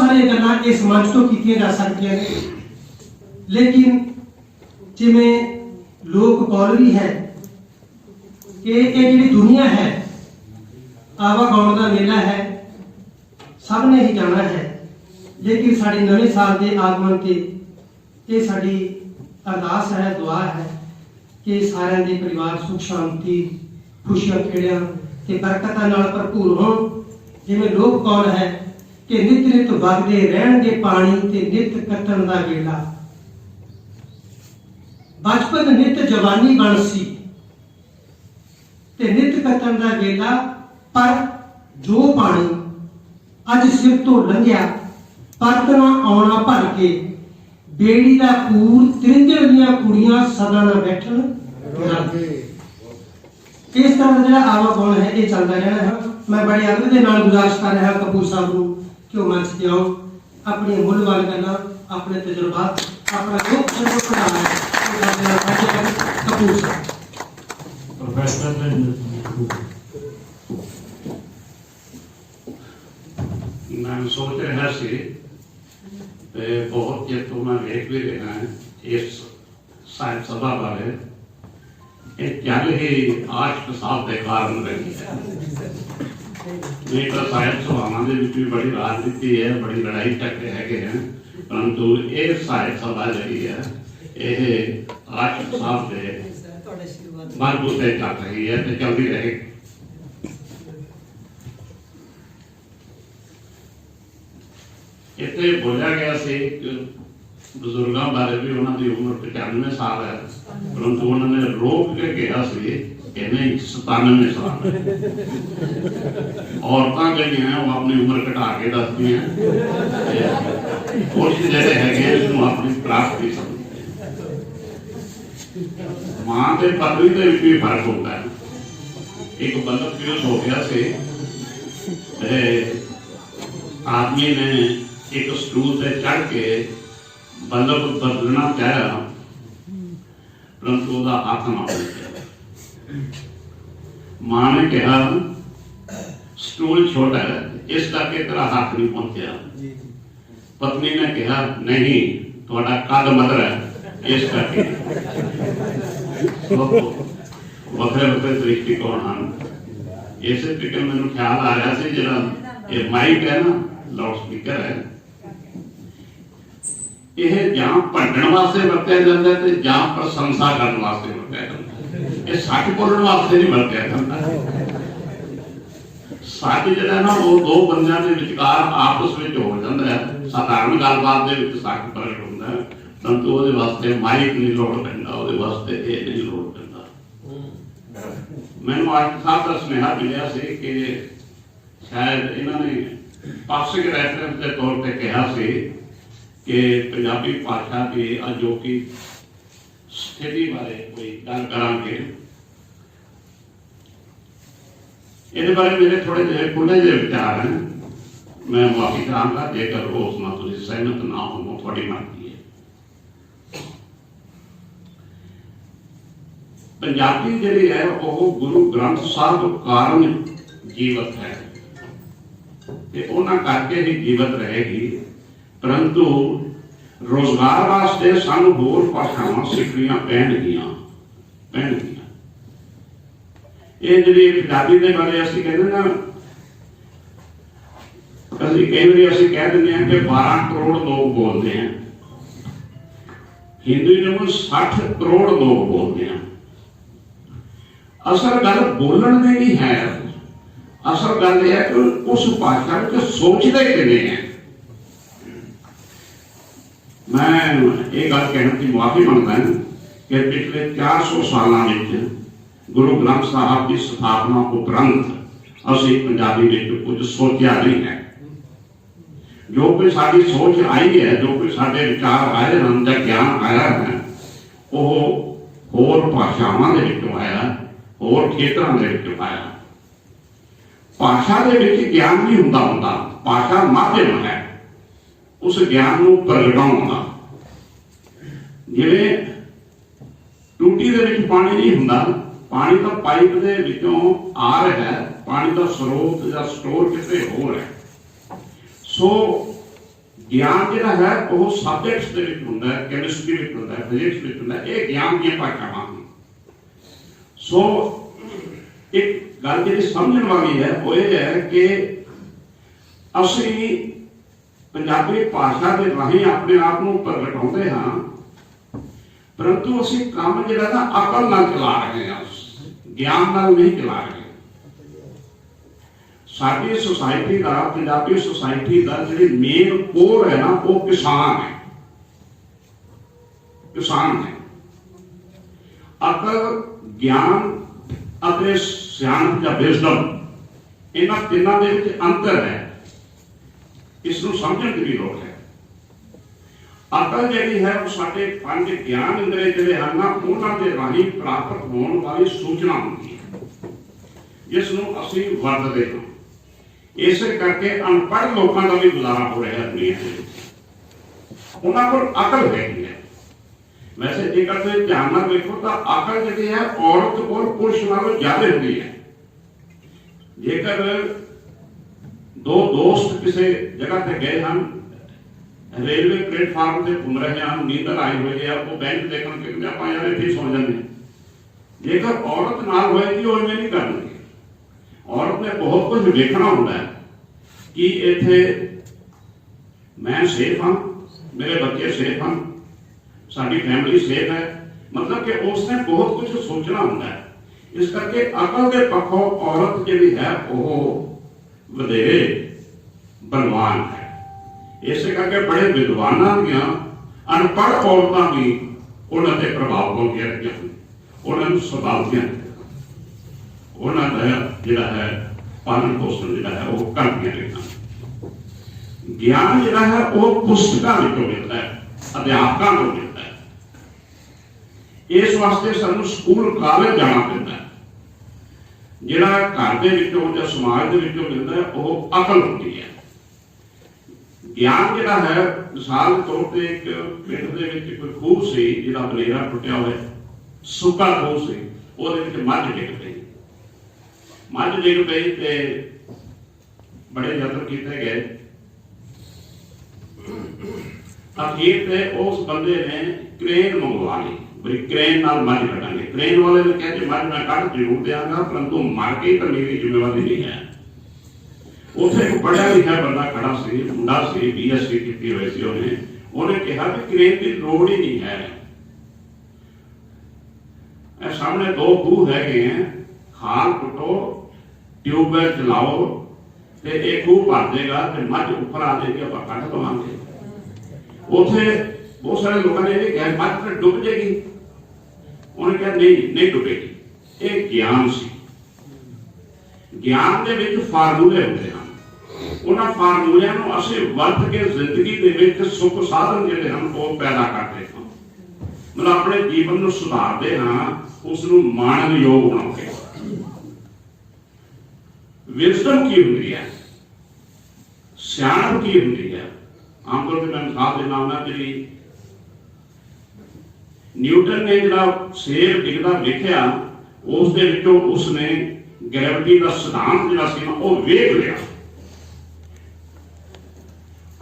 सारिया गल्लां इस मंच तो कीतियां जा सकदियां ने, लेकिन जिवें लोक कौल भी है कि ये जिहड़ी दुनिया है आवागौण का मेला है, सब ने ही जाना है, लेकिन साढ़े नवे साल के आगमन से ये साड़ी अरदास है, दुआ है कि सारे के परिवार सुख शांति खुशियां खेड़ियां ते बरकतां नाल भरपूर होण। जिवें लोक कौल है कि नित नित वगदे रहणगे पानी ते नित कतण दा वेला, बचपन नित जवानी बनसी ते नित कतण दा वेला, पर जो पानी अज सिर तो लंघिया परतना आउणा भर के, बेड़ी दा पूर त्रिंजण दीआं कुड़ियां सदा ना बैठण। इस तरह का जो आवागौण है ये चलता रहना है। मैं बड़े आदर के नाल गुजारिश कर रहा कपूर साहब को कि वो मंच से आओ, अपनी मुल्यवान गल्लां, अपने तजुर्बात, अपना जो कुछ पढ़ाना है कपूर साहब। मैं सोच रहा सी बहुत चेर तो मैं वेख भी रहा है इस साहिब सभा बारे, चल ही 8 साल के कारण रही है। नहीं तो साहिब सभावां दे विच भी बड़ी राजनीति है, बड़ी लड़ाई झगड़े है, परंतु ये साहिब सभा जी है ये 8 साल से मजबूते चल रही है तो चलती रहेगी। इतने बोलिया गया से बजुर्गों बारे भी उन्होंने उम्र 95 साल है, परंतु उन्होंने रोक के कहा कि नहीं 97 साल औरतां कई हैं वो अपनी उम्र घटा के दसदी हैं, कुछ जेडे है अपनी प्राप्ति समझते हैं। मां के पदवी के भी फर्क होता है। एक बल्लभ पीयूष हो गया से आदमी ने एक स्टूल से चढ़ के बल्लभ बदलना चाहा, परंतु उसका हाथ ना पहुंचा। मां ने कहा स्टूल छोटा है इस करके तेरा हाथ नहीं पहुंचा। पत्नी ने कहा नहीं थोड़ा कद मदर है इस करके। वखरे वखरे दृष्टिकोण हैं। इस तरीके मैं ख्याल आ रहा है जरा ये माइक है ना, लाउड स्पीकर है, यह जहां भंडण वास्ते वरत्या जाता है तो जहां प्रशंसा करने वास्ते वरत्या जाता है। ये सच बोलने वास्ते नहीं वरत्या जाता। सच जिहड़ा ना वो दो बंदियां दे विचकार आपस में हो जाता है, साधारण गलबात दे विच सच प्रगट होता है, परंतु ਉਹਦੇ वास्ते माइक नहीं लोड़ पैंदा, ਉਹਦੇ वास्ते ये नहीं लोड़ पैंदा। मैनूं आज साहब का सुनेहा मिलिया सी कि शायद इन्होंने पासिक रेफरेंस के तौर पर कहा सी कि पंजाबी भाषा की अजोकी स्थिति बारे कोई गल करांगे। इस बारे मेरे थोड़े जे खुले जे विचार हैं, मैं माफी चाहूँगा जेकर उस नाल तुसीं सहमत ना हो, थोड़ी मर्जी है। पंजाबी जिहड़ी है वो गुरु ग्रंथ साहिब कारण जीवत है, उन्होंने करके ही जीवित रहेगी, परंतु रोजगार वास्ते सानू होर भाषावां सीखनियां पैणगियां। ये जिहड़ी पंजाबी दे बारे असीं कहंदे ना, असीं कई वारी असीं कह दिंदे हां कि 12 करोड़ लोग बोलते हैं, हिंदुइज्म 60 करोड़ लोग बोलते हैं। असल गल बोलण दी नहीं है, असल गल यह है कि उस भाषा में सोचते किवें हैं। मैं ये गल कहने की माफी मांगता हूं कि पिछले 400 सालों में गुरु ग्रंथ साहब की स्थापना उपरंत असीं पंजाबी में कुछ सोचा नहीं है। जो कोई साडी सोच आई है, जो कोई साडे विचार आए हैं, जो ज्ञान आया है, वो होर भाषावां दे विचों आया, होर खेतरां दे विचों आया। भाषा दे विच ज्ञान नहीं हुंदा, भाषा माध्यम है उस ज्ञान को प्रगटाउण दा। जिवें टूटी दे विच पानी नहीं हुंदा, पानी तो पाइप दे विचों आ रहा है, पानी का स्रोत या स्टोर किते होर है। सो ਗਿਆਨ ਜਿਹੜਾ ਹੈ ਉਹ ਸਬਜੈਕਟਸ ਦੇ ਵਿੱਚ ਹੁੰਦਾ ਹੈ, ਕੈਮਿਸਟਰੀ ਵਿੱਚ ਹੁੰਦਾ ਹੈ, ਫਿਜ਼ਿਕਸ ਵਿੱਚ ਹੁੰਦਾ ਹੈ, ਇਹ ਗਿਆਨ ਦੀਆਂ ਭਾਸ਼ਾਵਾਂ ਹਨ। ਸੋ ਇੱਕ ਗੱਲ ਜਿਹੜੀ ਸਮਝਣ ਵਾਲੀ ਹੈ ਉਹ ਇਹ ਹੈ ਕਿ ਅਸੀਂ ਪੰਜਾਬੀ ਭਾਸ਼ਾ ਦੇ ਰਾਹੀਂ ਆਪਣੇ ਆਪ ਨੂੰ ਪ੍ਰਗਟਾਉਂਦੇ ਹਾਂ, ਪਰੰਤੂ ਅਸੀਂ ਕੰਮ ਜਿਹੜਾ ਨਾ ਅਕਲ ਨਾਲ ਚਲਾ ਰਹੇ ਹਾਂ, ਗਿਆਨ ਨਾਲ ਨਹੀਂ ਚਲਾ ਰਹੇ। ਸਾਡੀ ਸੁਸਾਇਟੀ ਦਾ, ਪੰਜਾਬੀ ਸੁਸਾਇਟੀ ਦਾ ਜਿਹੜੀ ਮੇਨ ਕੋਰ ਹੈ ਨਾ ਉਹ ਕਿਸਾਨ ਹੈ। ਕਿਸਾਨ ਹੈ। ਅਕਲ, ਗਿਆਨ ਅਤੇ ਸਿਆਣਪ ਜਾਂ ਵਿਜ਼ਡਮ, ਇਹਨਾਂ ਤਿੰਨਾਂ ਦੇ ਵਿੱਚ ਅੰਤਰ ਹੈ। ਇਸ ਨੂੰ ਸਮਝਣ ਦੀ ਵੀ ਲੋੜ ਹੈ। ਅਕਲ ਜਿਹੜੀ ਹੈ ਉਹ ਸਾਡੇ ਪੰਜ ਗਿਆਨ ਇੰਦਰੀ ਜਿਹੜੇ ਹਨ ਨਾ ਉਹਨਾਂ ਦੇ ਰਾਹੀਂ ਪ੍ਰਾਪਤ ਹੋਣ ਵਾਲੀ ਸੂਚਨਾ ਹੁੰਦੀ ਹੈ, ਜਿਸ ਨੂੰ ਅਸੀਂ ਵਰਤਦੇ ਹਾਂ। ਇਸੇ ਕਰਕੇ ਅਨਪੜ੍ਹ ਲੋਕਾਂ ਦਾ ਵੀ ਗੁਜ਼ਾਰਾ ਹੋ ਰਿਹਾ ਦੁਨੀਆ ਦੇ ਵਿੱਚ। ਉਹਨਾਂ ਕੋਲ ਅਕਲ ਹੈਗੀ ਹੈ। ਵੈਸੇ ਜੇਕਰ ਤੁਸੀਂ ਧਿਆਨ ਨਾਲ ਵੇਖੋ ਤਾਂ ਅਕਲ ਜਿਹੜੀ ਹੈ ਔਰਤ ਕੋਲ ਪੁਰਸ਼ ਨਾਲੋਂ ਜ਼ਿਆਦਾ ਹੁੰਦੀ ਹੈ। ਜੇਕਰ ਦੋ ਦੋਸਤ ਕਿਸੇ ਜਗ੍ਹਾ ਤੇ ਗਏ ਹਨ, ਰੇਲਵੇ ਪਲੇਟਫਾਰਮ ਤੇ ਘੁੰਮ ਰਹੇ ਹਨ, ਨੀਂਦਰ ਆਈ ਹੋਈ ਹੈ, ਉਹ ਬੈਂਕ ਦੇਖਣ ਕਿ ਆਪਾਂ ਯਾਰ ਇੱਥੇ ਸੌ ਜਾਂਦੇ ਹਾਂ। ਜੇਕਰ ਔਰਤ ਨਾਲ ਹੋਏਗੀ ਉਹ ਇਵੇਂ ਨਹੀਂ ਕਰਨਗੇ। ਔਰਤ ਨੇ ਬਹੁਤ ਕੁਝ ਵੇਖਣਾ ਹੁੰਦਾ ਹੈ ਕਿ ਇੱਥੇ ਮੈਂ ਸੇਫ ਹਾਂ, ਮੇਰੇ ਬੱਚੇ ਸੇਫ ਹਨ, ਸਾਡੀ ਫੈਮਿਲੀ ਸੇਫ ਹੈ। ਮਤਲਬ ਕਿ ਉਸਨੇ ਬਹੁਤ ਕੁਝ ਸੋਚਣਾ ਹੁੰਦਾ ਹੈ। ਇਸ ਕਰਕੇ ਅਕਲ ਦੇ ਪੱਖੋਂ ਔਰਤ ਜਿਹੜੀ ਹੈ ਉਹ ਵਧੇਰੇ ਬਲਵਾਨ ਹੈ। ਇਸੇ ਕਰਕੇ ਬੜੇ ਵਿਦਵਾਨਾਂ ਦੀਆਂ ਅਨਪੜ੍ਹ ਔਰਤਾਂ ਵੀ ਉਹਨਾਂ ਤੇ ਪ੍ਰਭਾਵ ਪਾਉਂਦੀਆਂ ਰਹੀਆਂ ਹਨ, ਉਹਨਾਂ ਨੂੰ ਸੰਭਾਲਦੀਆਂ, ਉਹਨਾਂ ਦਾ ਜਿਹੜਾ ਹੈ ਪਾਲਣ ਪੋਸ਼ਣ ਜਿਹੜਾ ਹੈ ਉਹ ਕਰਦੀਆਂ ਰਹੀਆਂ। ਗਿਆਨ ਜਿਹੜਾ ਹੈ ਉਹ ਪੁਸਤਕਾਂ ਵਿੱਚੋਂ ਮਿਲਦਾ ਹੈ, ਅਧਿਆਪਕਾਂ ਤੋਂ ਮਿਲਦਾ ਹੈ। ਇਸ ਵਾਸਤੇ ਸਾਨੂੰ ਸਕੂਲ ਕਾਲਜ ਜਾਣਾ ਪੈਂਦਾ ਹੈ। ਜਿਹੜਾ ਘਰ ਦੇ ਵਿੱਚੋਂ ਜਾਂ ਸਮਾਜ ਦੇ ਵਿੱਚੋਂ ਮਿਲਦਾ ਹੈ ਉਹ ਅਕਲ ਹੁੰਦੀ ਹੈ। ਗਿਆਨ ਜਿਹੜਾ ਹੈ, ਮਿਸਾਲ ਦੇ ਤੌਰ ਤੇ ਇੱਕ ਪਿੰਡ ਦੇ ਵਿੱਚ ਕੋਈ ਖੂਹ ਸੀ ਜਿਹੜਾ ਬਨੇਰਾ ਟੁੱਟਿਆ ਹੋਇਆ, ਸੁੱਕਾ ਖੂਹ ਸੀ, ਉਹਦੇ ਵਿੱਚ ਮੱਝ ਡਿੱਗ ਪਈ। ਮੱਝ ਡਿੱਗ ਪਈ ਤੇ ਬੜੇ ਯਤਨ ਕੀਤੇ ਗਏ। ਅਖੀਰ ਤੇ ਉਸ ਬੰਦੇ ਨੇ ਕ੍ਰੇਨ ਮੰਗਵਾ ਲਈ, ਬਈ ਕ੍ਰੇਨ ਨਾਲ ਮੱਝ ਕੱਢਾਂਗੇ। ਕ੍ਰੇਨ ਵਾਲੇ ਨੇ ਕਿਹਾ ਜੀ ਮੱਝ ਮੈਂ ਕੱਢ ਜ਼ਰੂਰ ਦਿਆਂਗਾ, ਪਰੰਤੂ ਮਰ ਕੇ ਤਾਂ ਮੇਰੀ ਜ਼ਿੰਮੇਵਾਰੀ ਨਹੀਂ ਹੈ। ਉੱਥੇ ਇੱਕ ਪੜ੍ਹਿਆ ਲਿਖਿਆ ਬੰਦਾ ਖੜਾ ਸੀ, ਮੁੰਡਾ ਸੀ, BSc ਕੀਤੀ ਹੋਈ ਸੀ ਉਹਨੇ ਕਿਹਾ ਕਿ ਕ੍ਰੇਨ ਦੀ ਲੋੜ ਹੀ ਨਹੀਂ ਹੈ। ਇਹ ਸਾਹਮਣੇ ਦੋ ਖੂਹ ਹੈਗੇ ਹੈ, ਖਾਲ ਪੁੱਟੋ, ਟਿਊਬਵੈਲ ਚਲਾਓ ਤੇ ਇਹ ਖੂਹ ਭਰ ਦੇਗਾ ਤੇ ਮੱਝ ਉੱਪਰ ਆ ਜਾਏਗੀ, ਆਪਾਂ ਕੱਢ ਲਵਾਂਗੇ। ਉੱਥੇ ਬਹੁਤ ਸਾਰੇ ਲੋਕਾਂ ਨੇ ਇਹ ਕਿਹਾ ਮੱਝ ਤਾਂ ਡੁੱਬ ਜਾਏਗੀ। ਉਹਨੇ ਕਿਹਾ ਨਹੀਂ ਡੁੱਬੇਗੀ। ਇਹ ਗਿਆਨ ਸੀ। ਗਿਆਨ ਦੇ ਵਿੱਚ ਫਾਰਮੂਲੇ ਹੁੰਦੇ ਹਨ। ਉਹਨਾਂ ਫਾਰਮੂਲਿਆਂ ਨੂੰ ਅਸੀਂ ਵਰਤ ਕੇ ਜ਼ਿੰਦਗੀ ਦੇ ਵਿੱਚ ਸੁੱਖ ਸਾਧਨ ਜਿਹੜੇ ਹਨ ਉਹ ਪੈਦਾ ਕਰਦੇ ਹਾਂ। ਮਤਲਬ ਆਪਣੇ ਜੀਵਨ ਨੂੰ ਸੁਧਾਰਦੇ ਹਾਂ, ਉਸ ਨੂੰ ਮਾਣਨਯੋਗ ਬਣਾਉਂਦੇ ਹਾਂ। ਵਿਜ਼ਡਮ ਕੀ ਹੁੰਦੀ ਹੈ, ਸਿਆਣਪ ਕੀ ਹੁੰਦੀ ਹੈ? ਆਮ ਤੌਰ ਤੇ ਮੈਂ ਮਿਸਾਲ ਦੇਣਾ ਹੁੰਦਾ, ਜਿਹੜੀ ਨਿਊਟਨ ਨੇ ਜਿਹੜਾ ਸੇਬ ਡਿੱਗਦਾ ਵੇਖਿਆ, ਉਸ ਦੇ ਵਿੱਚੋਂ ਉਸਨੇ ਗ੍ਰੈਵਿਟੀ ਦਾ ਸਿਧਾਂਤ ਜਿਹੜਾ ਸੀ ਨਾ ਉਹ ਵੇਖ ਲਿਆ।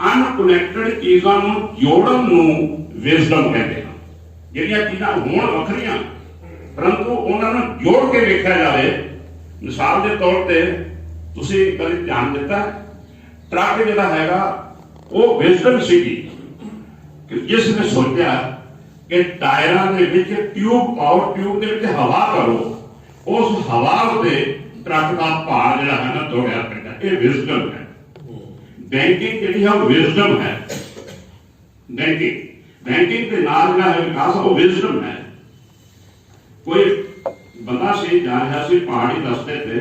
ਅਨਕਨੈਕਟਡ ਚੀਜ਼ਾਂ ਨੂੰ ਜੋੜਨ ਨੂੰ ਵਿਜ਼ਡਮ ਕਹਿੰਦੇ ਹਨ। ਜਿਹੜੀਆਂ ਚੀਜ਼ਾਂ ਹੋਣ ਵੱਖਰੀਆਂ ਪਰੰਤੂ ਉਹਨਾਂ ਨੂੰ ਜੋੜ ਕੇ ਵੇਖਿਆ ਜਾਵੇ। ਮਿਸਾਲ ਦੇ ਤੌਰ ਤੇ ਤੁਸੀਂ ਕਦੇ ਧਿਆਨ ਦਿੱਤਾ, ਟਰੱਕ ਜਿਹੜਾ ਹੈਗਾ ਉਹ ਵਿਜ਼ਡਮ ਸੀਗੀ ਕਿ ਜਿਸ ਨੇ ਸੋਚਿਆ ਕਿ ਟਾਇਰਾਂ ਦੇ ਵਿੱਚ ਟਿਊਬ ਪਾਓ, ਟਿਊਬ ਦੇ ਵਿੱਚ ਹਵਾ ਕਰੋ, ਉਸ ਹਵਾ ਉੱਤੇ ਟਰੱਕ ਦਾ ਭਾਰ ਜਿਹੜਾ ਹੈ ਨਾ ਦੌੜਿਆ ਪੈਂਦਾ। ਇਹ ਵਿਜ਼ਡਮ ਹੈ। ਬੈਂਕਿੰਗ ਜਿਹੜੀ ਹੈ ਉਹ ਵਿਜ਼ਡਮ ਹੈ। ਬੈਂਕਿੰਗ ਦੇ ਨਾਲ ਜਿਹੜਾ ਹੈ ਵਿਕਾਸ ਉਹ ਵਿਜ਼ਡਮ ਹੈ। ਕੋਈ ਬੰਦਾ ਸੀ ਜਾ ਰਿਹਾ ਸੀ ਪਹਾੜੀ ਰਸਤੇ ਤੇ,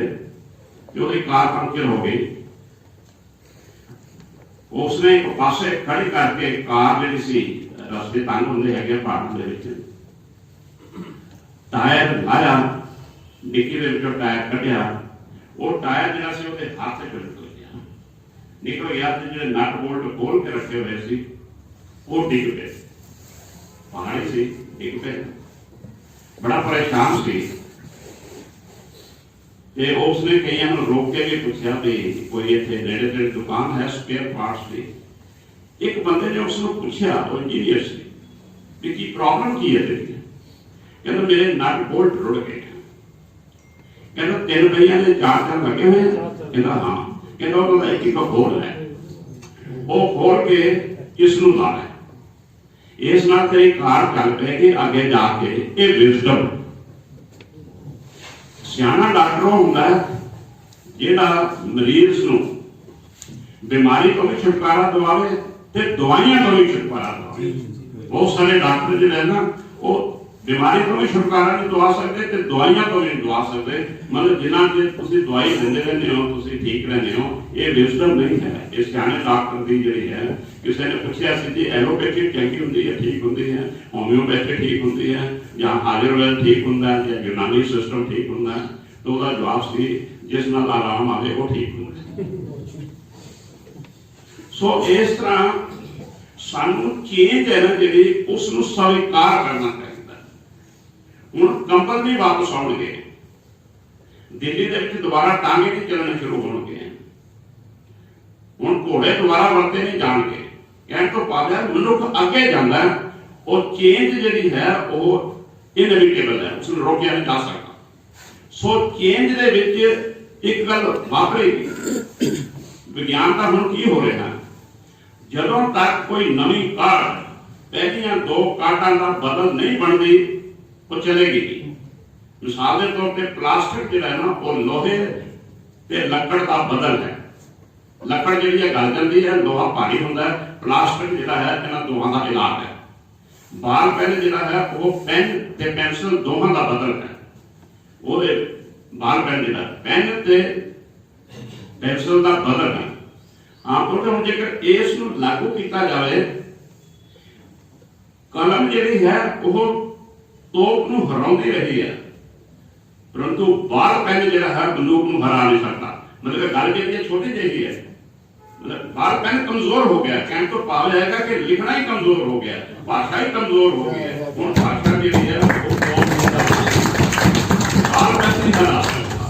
ਤੇ ਉਹਦੀ ਕਾਰ ਪੰਕਚਰ ਹੋ ਗਈ। ਉਸਨੇ ਇੱਕ ਪਾਸੇ ਖੜੀ ਕਰਕੇ ਕਾਰ ਜਿਹੜੀ ਸੀ, ਰਸਤੇ ਤੰਗ ਹੁੰਦੇ ਹੈਗੇ ਪਹਾੜਾਂ ਦੇ ਵਿੱਚ, ਟਾਇਰ ਲਾਇਆ, ਡਿੱਗੀ ਦੇ ਵਿੱਚੋਂ ਟਾਇਰ ਕੱਢਿਆ। ਉਹ ਟਾਇਰ ਜਿਹੜਾ ਸੀ ਉਹਦੇ ਹੱਥ ਚ ਨਿਕਲ ਗਿਆ ਤੇ ਜਿਹੜੇ ਨਟ ਬੋਲਟ ਖੋਲ ਕੇ ਰੱਖੇ ਹੋਏ ਸੀ ਉਹ ਡਿੱਗ ਪਏ। ਪਹਾੜੀ ਸੀ, ਡਿੱਗ ਪਏ। ਬੜਾ ਪਰੇਸ਼ਾਨ ਸੀ ਤੇ ਉਸਨੇ ਕਈਆਂ ਨੂੰ ਰੋਕ ਕੇ ਵੀ ਪੁੱਛਿਆ ਵੀ ਕੋਈ ਇੱਥੇ ਨੇੜੇ ਤੇੜੇ ਦੁਕਾਨ ਹੈ ਸਪੇਅਰ ਪਾਰਟਸ ਦੀ। एक बंदे ने उसको पूछा, वो इंजीनियर से, कि प्रॉब्लम की है तेरी? कहता मेरे नट बोल्ट रुड़ गए। कहता 3 पहिया ने 4 लगे हुए हैं? कहता हाँ। कहता उन्होंने एक खोल है, वो खोल के इसनू ला है, इस नाल तेरी कार चल पेगी आगे जाके। ये विजडम सियाना डॉक्टर हुंदा है जिहड़ा मरीज नूं बीमारी तो भी छुटकारा दवावे ते दवाइयां तो भी छुटकारा दवावे। बहुत सारे डॉक्टर जिहड़े ना वो बीमारी तो भी छुटकारा नहीं दवा सकते ते दवाइयां तो भी नहीं दवा सकते। मतलब जिन्ना चेर तुसीं दवाई दिंदे रहंदे हो तुसीं ठीक रहंदे हो, ये विजडम नहीं है। ये सियाने डॉक्टर दी जिहड़ी है, किसी ने पूछा सी जी एलोपैथिक चंगी हुंदी है, ठीक हुंदी है, होम्योपैथिक ठीक हुंदी है, या आयुर्वेद ठीक हुंदा है, या यूनानी सिस्टम ठीक हुंदा है? तो उसका जवाब सी जिस नाल आराम आवे वो ठीक हुंदा है। सो इस तरह सानू चेंज है ना जी उसनू स्वीकार करना चाहिए। हुण कंबल भी वापस आउणगे, दिल्ली दे विच दोबारा टांगे नहीं चलने शुरू होणगे, हुण घोड़े दोबारा वरते नहीं जाणगे। कहण तो भाव मनुख अगे जांदा है, और चेंज जिहड़ी है वो इनएविटेबल है, उसनू रोकिया नहीं जा सकता। सो चेंज दे विच एक गल वापरेगी। विज्ञान का हुण की हो रहा है, जदों तक कोई नवी काढ़ पहलियां 2 काढ़ां दा बदल नहीं बनदी वो चलेगी नहीं। मिसाल के तौर पर प्लास्टिक जो है ना वो लोहे ते लकड़ का बदल है। लकड़ जी गल जाती है, लोहा भारी होंगे, प्लास्टिक जो है इन्होंने दोवां का इलाज है। बाल पेन जो है वो पेन ते पेंसिल दोवां का बदल है। वो बाल पेन जो पेन ते पेंसिल का बदल है। आम तौर पर हम जेकर इस लागू किया जाए, कलम जी है वो तोप नूं हराउंदी रही है, परंतु बाल पेन जो है बंदूक नूं हरा नहीं सकता। मतलब गल जी छोटी जी है, मतलब बाल पेन कमजोर हो गया। कहने तो भाव जाएगा कि लिखना ही कमजोर हो गया, भाषा ही कमजोर हो गई है। हुण भाषा जी है वो बाल पेन नहीं हरा सकता।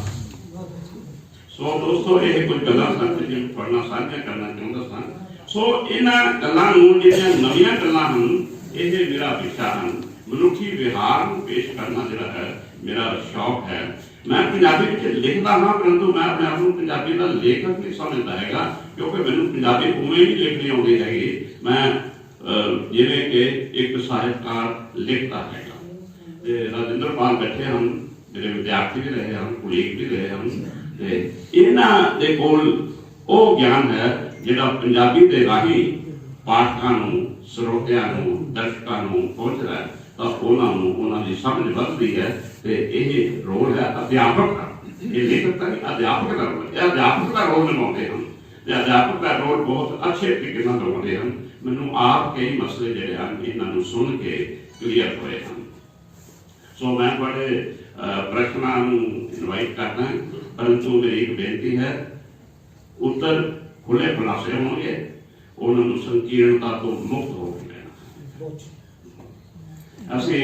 सो दोस्तों ये कुछ गल्लां सन जो पढ़ना साझा करना चाहुंदा सन। सो इन्हां गल्लां नूं जिहड़ियां नवीआं गल्लां हन, ये मेरा विशा है। मनुखी विहार को पेश करना जो है मेरा शौक है। मैं पंजाबी में लिखता हाँ, परंतु मैं अपने आप को पंजाबी का लेखक नहीं समझता है, क्योंकि मैंने पंजाबी उवें ही लिखनी आती हैगी। मैं जिवें कि एक साहित्यकार लिखता है। राजेंद्र पाल बैठे हैं, मेरे विद्यार्थी भी रहे हैं, कुलीग भी रहे हैं। इन्हां दे कोल वो ज्ञान है जिहड़ा पंजाबी दे राही पाठकां नूं, ਸਰੋਤਿਆਂ ਨੂੰ, ਦਰਸ਼ਕਾਂ ਨੂੰ ਪਹੁੰਚਦਾ ਹੈ, ਤਾਂ ਉਹਨਾਂ ਦੀ ਸਮਝ ਵੱਧਦੀ ਹੈ। ਤੇ ਇਹ ਰੋਲ ਹੈ ਅਧਿਆਪਕ ਦਾ। ਇਹ ਲੇਖਕ ਦਾ ਨਹੀਂ, ਅਧਿਆਪਕ ਦਾ ਰੋਲ ਹੈ। ਅਧਿਆਪਕ ਦਾ ਰੋਲ ਨਿਭਾਉਂਦੇ ਹਨ ਤੇ ਅਧਿਆਪਕ ਦਾ ਰੋਲ ਬਹੁਤ ਅੱਛੇ ਤਰੀਕੇ ਨਾਲ ਨਿਭਾਉਂਦੇ ਹਨ। ਮੈਨੂੰ ਆਪ ਕਈ ਮਸਲੇ ਜਿਹੜੇ ਹਨ ਇਹਨਾਂ ਨੂੰ ਸੁਣ ਕੇ ਕਲੀਅਰ ਹੋਏ ਹਨ। ਸੋ ਮੈਂ ਤੁਹਾਡੇ ਪ੍ਰਸ਼ਨਾਂ ਨੂੰ ਇਨਵਾਈਟ ਕਰਦਾ, ਪਰੰਤੂ ਮੇਰੀ ਇੱਕ ਬੇਨਤੀ ਹੈ, ਉੱਤਰ ਖੁੱਲੇ ਖੁਲਾਸੇ ਹੋਣਗੇ, उन्होंने संकीर्णता तो मुक्त हो गया। असि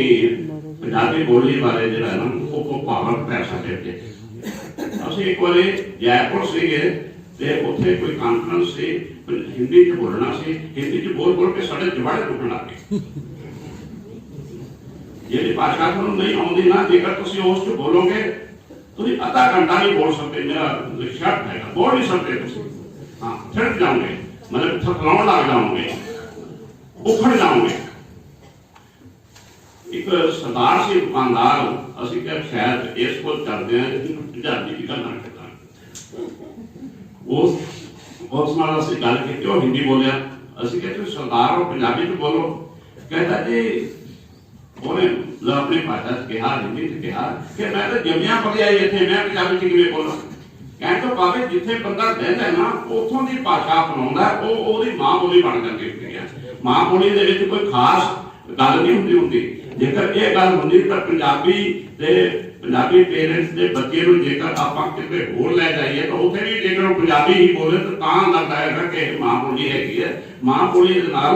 पंजाबी बोली बारे जो है ना वो भावक पैसा देते। असि एक बार जयपुर से उत्थे कोई कॉन्फ्रेंस से हिंदी च बोलना से, हिंदी च बोल के साढ़े जवाड़े टुकन लग गए। जी भाषा तुहानूं नहीं आउंदी ना, जेकर तुसीं उस च बोलोगे तुसीं आधा घंटा नहीं बोल सकते। मेरा शर्त है, बोल नहीं सकते तुसीं। हाँ, थिरक जाओगे, मतलब थकलाउण लग जाओगे, उखड़ जाओगे। एक सरदार से दुकानदार असं क्या शायद इस को चलते हैं पंजाबी की गल करता उस नाल असं गल की क्यों हिंदी बोलिया। असं कहते सरदार हो पंजाबी च बोलो। कहता जी उन्हें अपनी भाषा कहा, हिंदी च कहा कि मैं तो जमिया पलिया इतने, मैं पंजाबी च किवें बोलां। कहने तो भावे जिथे बंदा रहता है ना उथों की भाषा अपनाउंदा है, वो मां बोली बन जाती है। मां बोली दे विच कोई खास गल नहीं होंदी। जेकर ये गल होंदी तो पंजाबी पेरेंट्स के बच्चे को जेकर आपां किते होर लै जाइए तो उत्थे भी जेकर पंजाबी ही बोले तो लगता है कि मां बोली हैगी है। मां बोली दे नाल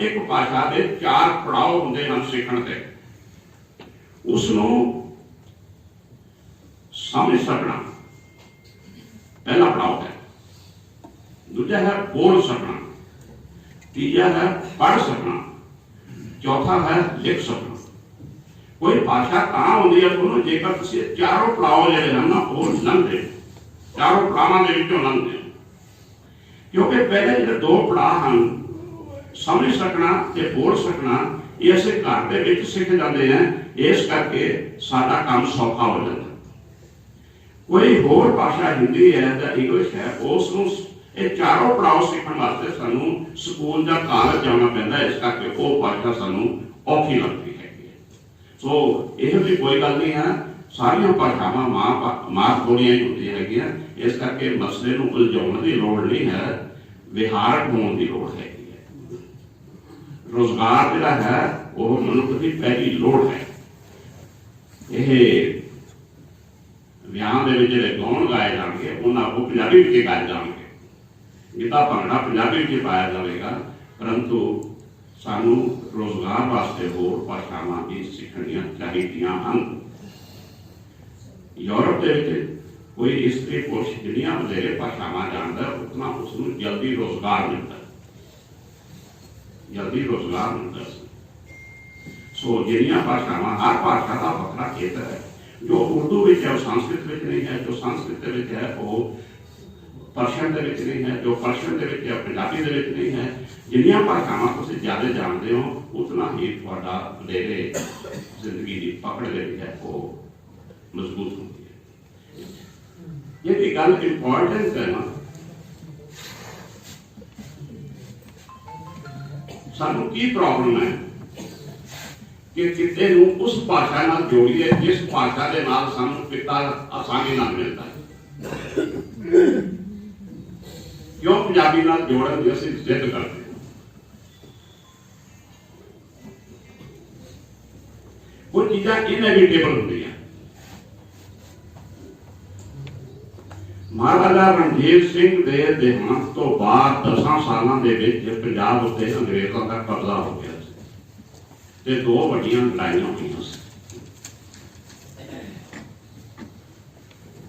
एक भाषा के 4 पड़ाव होंदे हैं सीखण दे। उसनूं समझ सकना पहला पड़ाव है। दूजा है बोल सकना, तीजा है पढ़ सकना, चौथा है लिख सकना। कोई भाषा तां आउंदी है तुहानूं जेकर तुसीं चारों पड़ाव जिहड़े हैं ना वो लंघदे, चारों पड़ावां दे विचों लंघदे हो। क्योंकि पहले जिहड़े दो पड़ाव हैं समझ सकना ते बोल सकना, ये असीं घर दे विच सिख जांदे हैं, इस करके साडा काम सौखा हो जाता। कोई होर भाषा हिंदी है या इंग्लिश है, उसनूं ये चारों पड़ाव सीखण वास्ते सानूं स्कूल जां कॉलेज जाना पैंदा, इस करके वो भाषा सानूं औखी लगदी है। सो यह भी कोई गल नहीं है, सारियां भाषावां मां बोलियां ही होंदियां हैगियां, इस करके मसले नूं उलझाउण दी लोड़ नहीं है, विहारक होण दी लोड़ है। रोजगार जिहड़ा है वो मनुख की पहली लोड़ है। यह ਵਿਆਹ ਦੇ ਵਿੱਚ ਜਿਹੜੇ ਗਾਉਣ ਗਾਏ ਜਾਣਗੇ ਉਹਨਾਂ ਉਹ ਪੰਜਾਬੀ ਵਿੱਚ ਗਾਏ ਜਾਣਗੇ, ਗਿੱਧਾ ਭੰਗੜਾ ਪੰਜਾਬੀ ਵਿੱਚ ਪਾਇਆ ਜਾਵੇਗਾ, ਪਰੰਤੂ ਸਾਨੂੰ ਰੋਜ਼ਗਾਰ ਵਾਸਤੇ ਹੋਰ ਭਾਸ਼ਾਵਾਂ ਵੀ ਸਿੱਖਣੀਆਂ ਚਾਹੀਦੀਆਂ ਹਨ। ਯੂਰਪ ਦੇ ਵਿੱਚ ਕੋਈ ਇਸਤਰੀ ਪੁਰਸ਼ ਜਿੰਨੀਆਂ ਵਧੇਰੇ ਭਾਸ਼ਾਵਾਂ ਜਾਣਦਾ ਉਤਨਾ ਉਸਨੂੰ ਜਲਦੀ ਰੋਜ਼ਗਾਰ ਮਿਲਦਾ, ਜਲਦੀ ਰੋਜ਼ਗਾਰ ਮਿਲਦਾ। ਸੋ ਜਿਹੜੀਆਂ ਭਾਸ਼ਾਵਾਂ, ਹਰ ਭਾਸ਼ਾ ਦਾ ਵੱਖਰਾ ਖੇਤਰ ਹੈ। जो उर्दू में है संस्कृत में नहीं है, जो संस्कृत में है वो पर्शियन के नहीं है, जो पर्शियन के है पंजाबी के नहीं है। जिन्नियां भाषावां तुसीं ज़्यादा जानते हो उतना ही तुहाडा वडेरे जिंदगी की पकड़ जिहड़ी है वो मजबूत होती है। ये भी गल इंपॉर्टेंट है ना, सानूं की प्रॉब्लम है कि किते नूं उस भाषा नाल जोड़िए जिस भाषा के नाल सानूं किता आसानी नाल मिलता है। क्यों पंजाबी नाल जोड़न दी असीं जिद करते हैं? कुछ चीज़ां इनएविटेबल होंदियां। महाराजा रणजीत सिंह दे देहांत तो बाद 10 सालां दे विच पंजाब उत्ते अंग्रेज़ां दा कब्जा हो गया ते दो वड्डियां लड़ाइयां होईयां सी।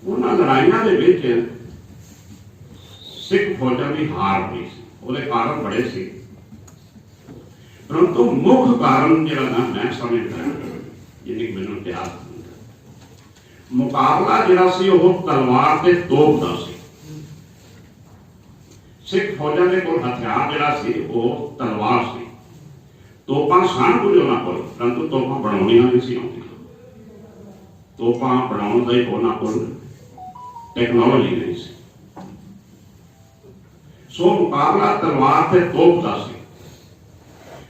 उन्हां लड़ाइयां दे विच सिख फौजां दी हार हुई सी, उहदे कारण बड़े सी, परंतु मुख कारण जिहड़ा ना मैं समझदा जिन्नी मैनूं इतिहास मुकाबला जिहड़ा सी ओह तलवार ते तोप दा सी। सिख फौजां दे कोल हथियार जिहड़ा सी ओह तलवार सी, तोपां सन कुछ उन्हां कोल, परंतु तोपां बनाउणियां नहीं सी आउंदियां। तोपां बनाउण दा ही उन्हां कोल टैक्नोलॉजी नहीं सी। सो मुकाबला तलवार ते तोप दा सी,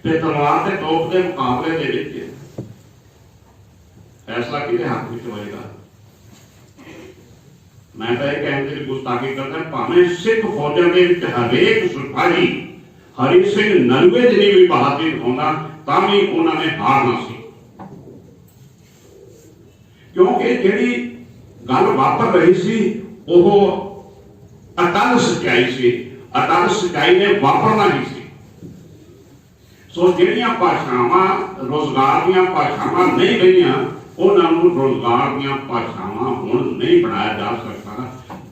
ते तलवार ते तोप दे मुकाबले दे विच फैसला किहदे हक विच होएगा? मैं तो यह कहने की गुस्ताखी करदा, भावें सिख फौजां दे विच हरेक सिपाही हरि सिंह नलवे जिन्नी भी बहादुरी दिखाउंदा तां भी उन्होंने हारना सी। क्योंकि जिहड़ी गल वापर रही सी ओह अटल सच्चाई सी, अटल सच्चाई ने वापरना ही सी। सो जिहड़ियां भाषावां रोजगार दीयां भाषावां नहीं रहियां उन्हां नूं रोजगार दीयां भाषावां हुण नहीं बनाया जा सकता।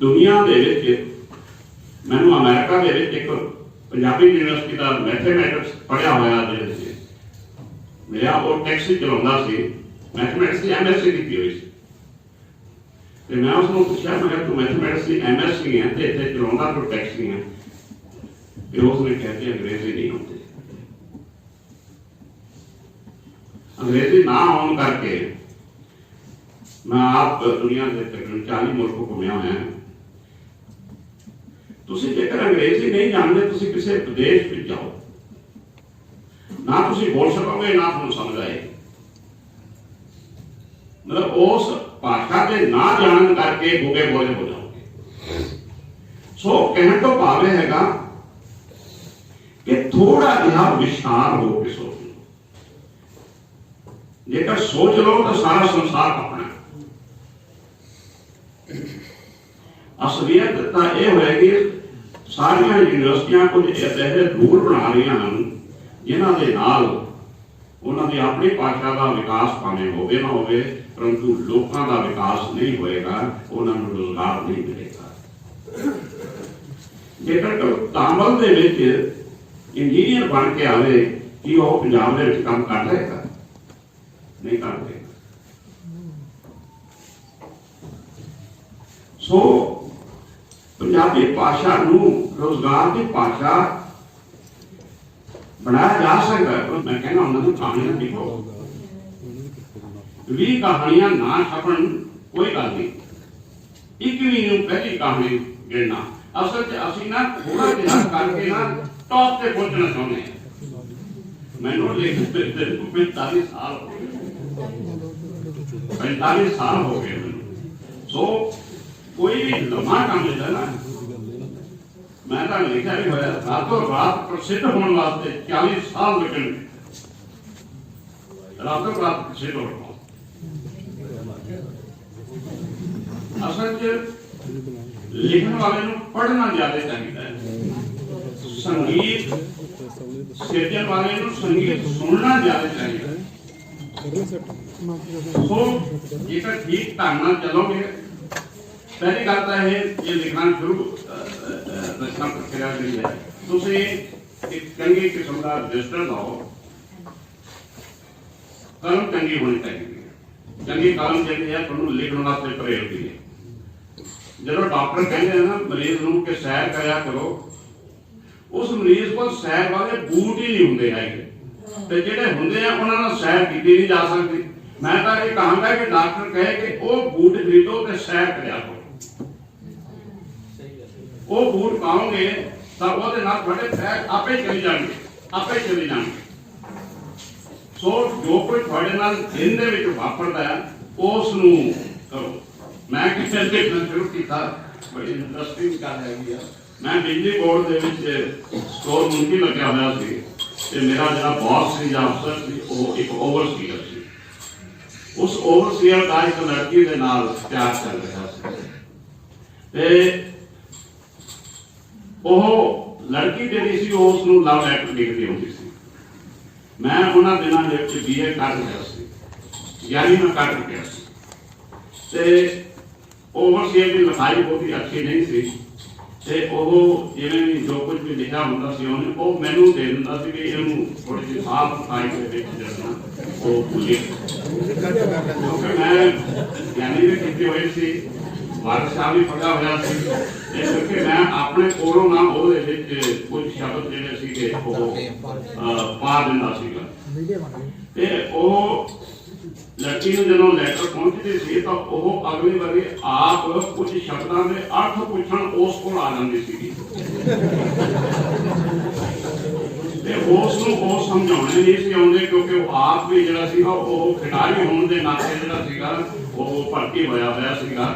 दुनिया दे विच मैनूं अमेरिका दे विच एक पंजाबी यूनिवर्सिटी का मैथेमैटिक्स पढ़िया होया जे मेरा वो टैक्सी चलाउंदा सी, मैथमेटिक्स की MSc की हुई सी, ते मैं उसनूं पुछया मैं तू मैथमेटिक्स की MSc है ते इत्थे चलाउंदा तू टैक्सी है? ते उसने कहा कि अंग्रेजी नहीं आउंदी। अंग्रेजी ना आउण करके मैं आप दुनिया के तकरीबन 40 मुल्क घूमिया होया। तुसीं जेकर अंग्रेजी नहीं जानते तुसीं किसी विदेश में जाओ ना तुसीं बोल सकोगे ना तुहानूं समझ आएगी। मतलब उस भाषा के ना जानन करके गुगे बोले हो जाओगे। सो कहने तो भाव यह हैगा कि थोड़ा जिहा विस्तार हो के सोच लो। जेकर सोच लो तो सारा संसार अपना। असलियत तो यह होएगी सारियां यूनिवर्सिटियां कुछ ऐसे रूल बना रही हैं जिन्हां दे नाल उन्हां दी अपनी भाषा का विकास भावें होवे ना होवे परंतु लोकां दा विकास नहीं होएगा, उन्हां नूं रोजगार नहीं मिलेगा। जेकर तामिल दे विच इंजीनियर बन के आवे कि वो पंजाब दे विच काम कर रहेगा? नहीं करते। सो पंजाबी भाषा नूं रोजगार की भाषा बनाया जा सकता है। पर मैं कहना उन्होंने कहानियां लिखो, 20 कहानियां ना छपन कोई गल नहीं, 21वीं नूं पहली कहानी गिनना। असल च असीं ना थोड़ा जिहा करके ना टॉप ते पहुंचना चाहुंदे हां। मैनूं लिखदे 45 साल हो गए, 45 साल हो गए मैनूं। सो कोई भी लम्हा काम लेता ना, मैं तो लिखा भी होया रातों रात प्रसिद्ध होने वास्ते 40 साल लगेंगे, रातों रात प्रसिद्ध होने। असल च लिखने वाले नूं पढ़ना ज्यादा चाहिए, संगीत सिरजन वाले नूं संगीत सुनना ज्यादा चाहिए। सो जेकर ठीक ढंग नाल चलोगे, पहली गल तो ये लिखना शुरू रचना प्रक्रिया जी है, तुसीं एक चंगी किस्म का रजिस्टर लाओ, कलम चंगी होनी चाहिए। चंगी कलम जी है तुहानूं लिखण वास्ते प्रेरदी है। जो डॉक्टर कहते हैं ना मरीज नूं कि सैर कराया करो, उस मरीज को सैर वाले बूट ही नहीं होंगे है, तो जेडे होंगे हैं उन्हां नाल सैर की नहीं जा सकती। मैं तो ये कहूँगा कि डॉक्टर कहे कि वो बूट खरीदो तो सैर कराया करो, वो बूट पाओगे तो ਉਹਦੇ ਨਾਲ ਤੁਹਾਡੇ ਪੈਰ ਆਪੇ ਚਲੇ ਜਾਣਗੇ, ਆਪੇ ਚਲੇ ਜਾਣਗੇ। ਸੋ ਜੋ ਕੋਈ ਤੁਹਾਡੇ ਨਾਲ ਦਿਨ ਦੇ ਵਿੱਚ ਵਾਪਰਦਾ ਹੈ ਉਸ ਨੂੰ ਕਰੋ। ਮੈਂ ਕਿਸੇ ਦੇ ਨਾਲ ਸ਼ੁਰੂ ਕੀਤਾ, ਬੜੀ ਇੰਟਰਸਟਿੰਗ ਗੱਲ ਹੈਗੀ ਆ। ਮੈਂ ਬਿਜਲੀ ਬੋਰਡ ਦੇ ਵਿੱਚ ਸਟੋਰ ਮੁੰਡੀ ਲੱਗਿਆ ਹੋਇਆ ਸੀ ਤੇ ਮੇਰਾ ਜਿਹੜਾ ਬੌਸ ਸੀ ਜਾਂ ਅਫਸਰ ਸੀ ਉਹ ਇੱਕ ਓਵਰਸੀਅਰ ਸੀ। ਉਸ ਓਵਰਸੀਅਰ ਦਾ ਇੱਕ ਲੜਕੀ ਦੇ ਨਾਲ ਪਿਆਰ ਚੱਲ ਰਿਹਾ ਸੀ ਤੇ ਉਹ ਲੜਕੀ ਜਿਹੜੀ ਸੀ ਉਸ ਨੂੰ ਲਵ ਲੈਟਰ ਲਿਖਦੀ ਹੁੰਦੀ ਸੀ। ਮੈਂ ਉਹਨਾਂ ਦਿਨਾਂ ਦੇ ਵਿੱਚ BA ਕਰ ਰਿਹਾ ਸੀ, ਯਾਨੀ ਮੈਂ ਕਰ ਰਿਹਾ ਸੀ ਤੇ ਓਵਰਸੀਅਰ ਦੀ ਲਿਖਾਈ ਬਹੁਤੀ ਅੱਛੀ ਨਹੀਂ ਸੀ ਤੇ ਉਹ ਜਿਵੇਂ ਵੀ ਜੋ ਕੁਝ ਵੀ ਲਿਖਿਆ ਹੁੰਦਾ ਸੀ ਉਹਨੇ ਉਹ ਮੈਨੂੰ ਦੇ ਦਿੰਦਾ ਸੀ ਕਿ ਇਹਨੂੰ ਥੋੜੀ ਜਿਹੀ ਸਾਫ਼ ਲਿਖਾਈ ਦੇ ਵਿੱਚ ਜਿਹੜਾ ਉਹ ਲਿਖ, ਕਿਉਂਕਿ ਮੈਂ ਯਾਨੀ ਵੀ ਕੀਤੀ ਹੋਈ ਸੀ, ਵਾਰਸ਼ਾ ਵੀ ਪੜ੍ਹਿਆ ਹੋਇਆ ਸੀ, ਇਸ ਕਰਕੇ ਮੈਂ ਆਪਣੇ ਕੋਲੋਂ ਨਾ ਉਹਦੇ ਵਿੱਚ ਕੁਝ ਸ਼ਬਦ ਜਿਹੜੇ ਸੀਗੇ ਉਹ ਪਾ ਦਿੰਦਾ ਸੀਗਾ ਤੇ ਉਹ ਲੜਕੀ ਨੂੰ ਜਦੋਂ ਲੈਟਰ ਪਹੁੰਚਦੀ ਸੀ ਤਾਂ ਉਹ ਅਗਲੀ ਵਾਰੀ ਆਪ ਕੁਝ ਸ਼ਬਦਾਂ ਦੇ ਅਰਥ ਪੁੱਛਣ ਉਸ ਕੋਲ ਆ ਜਾਂਦੀ ਸੀਗੀ ਤੇ ਉਸ ਨੂੰ ਉਹ ਸਮਝਾਉਣੇ ਨਹੀਂ ਸੀ ਆਉਂਦੇ, ਕਿਉਂਕਿ ਉਹ ਆਪ ਵੀ ਜਿਹੜਾ ਸੀਗਾ ਉਹ ਖਿਡਾਰੀ ਹੋਣ ਦੇ ਨਾਤੇ ਜਿਹੜਾ ਸੀਗਾ ਉਹ ਭਰਤੀ ਹੋਇਆ ਸੀਗਾ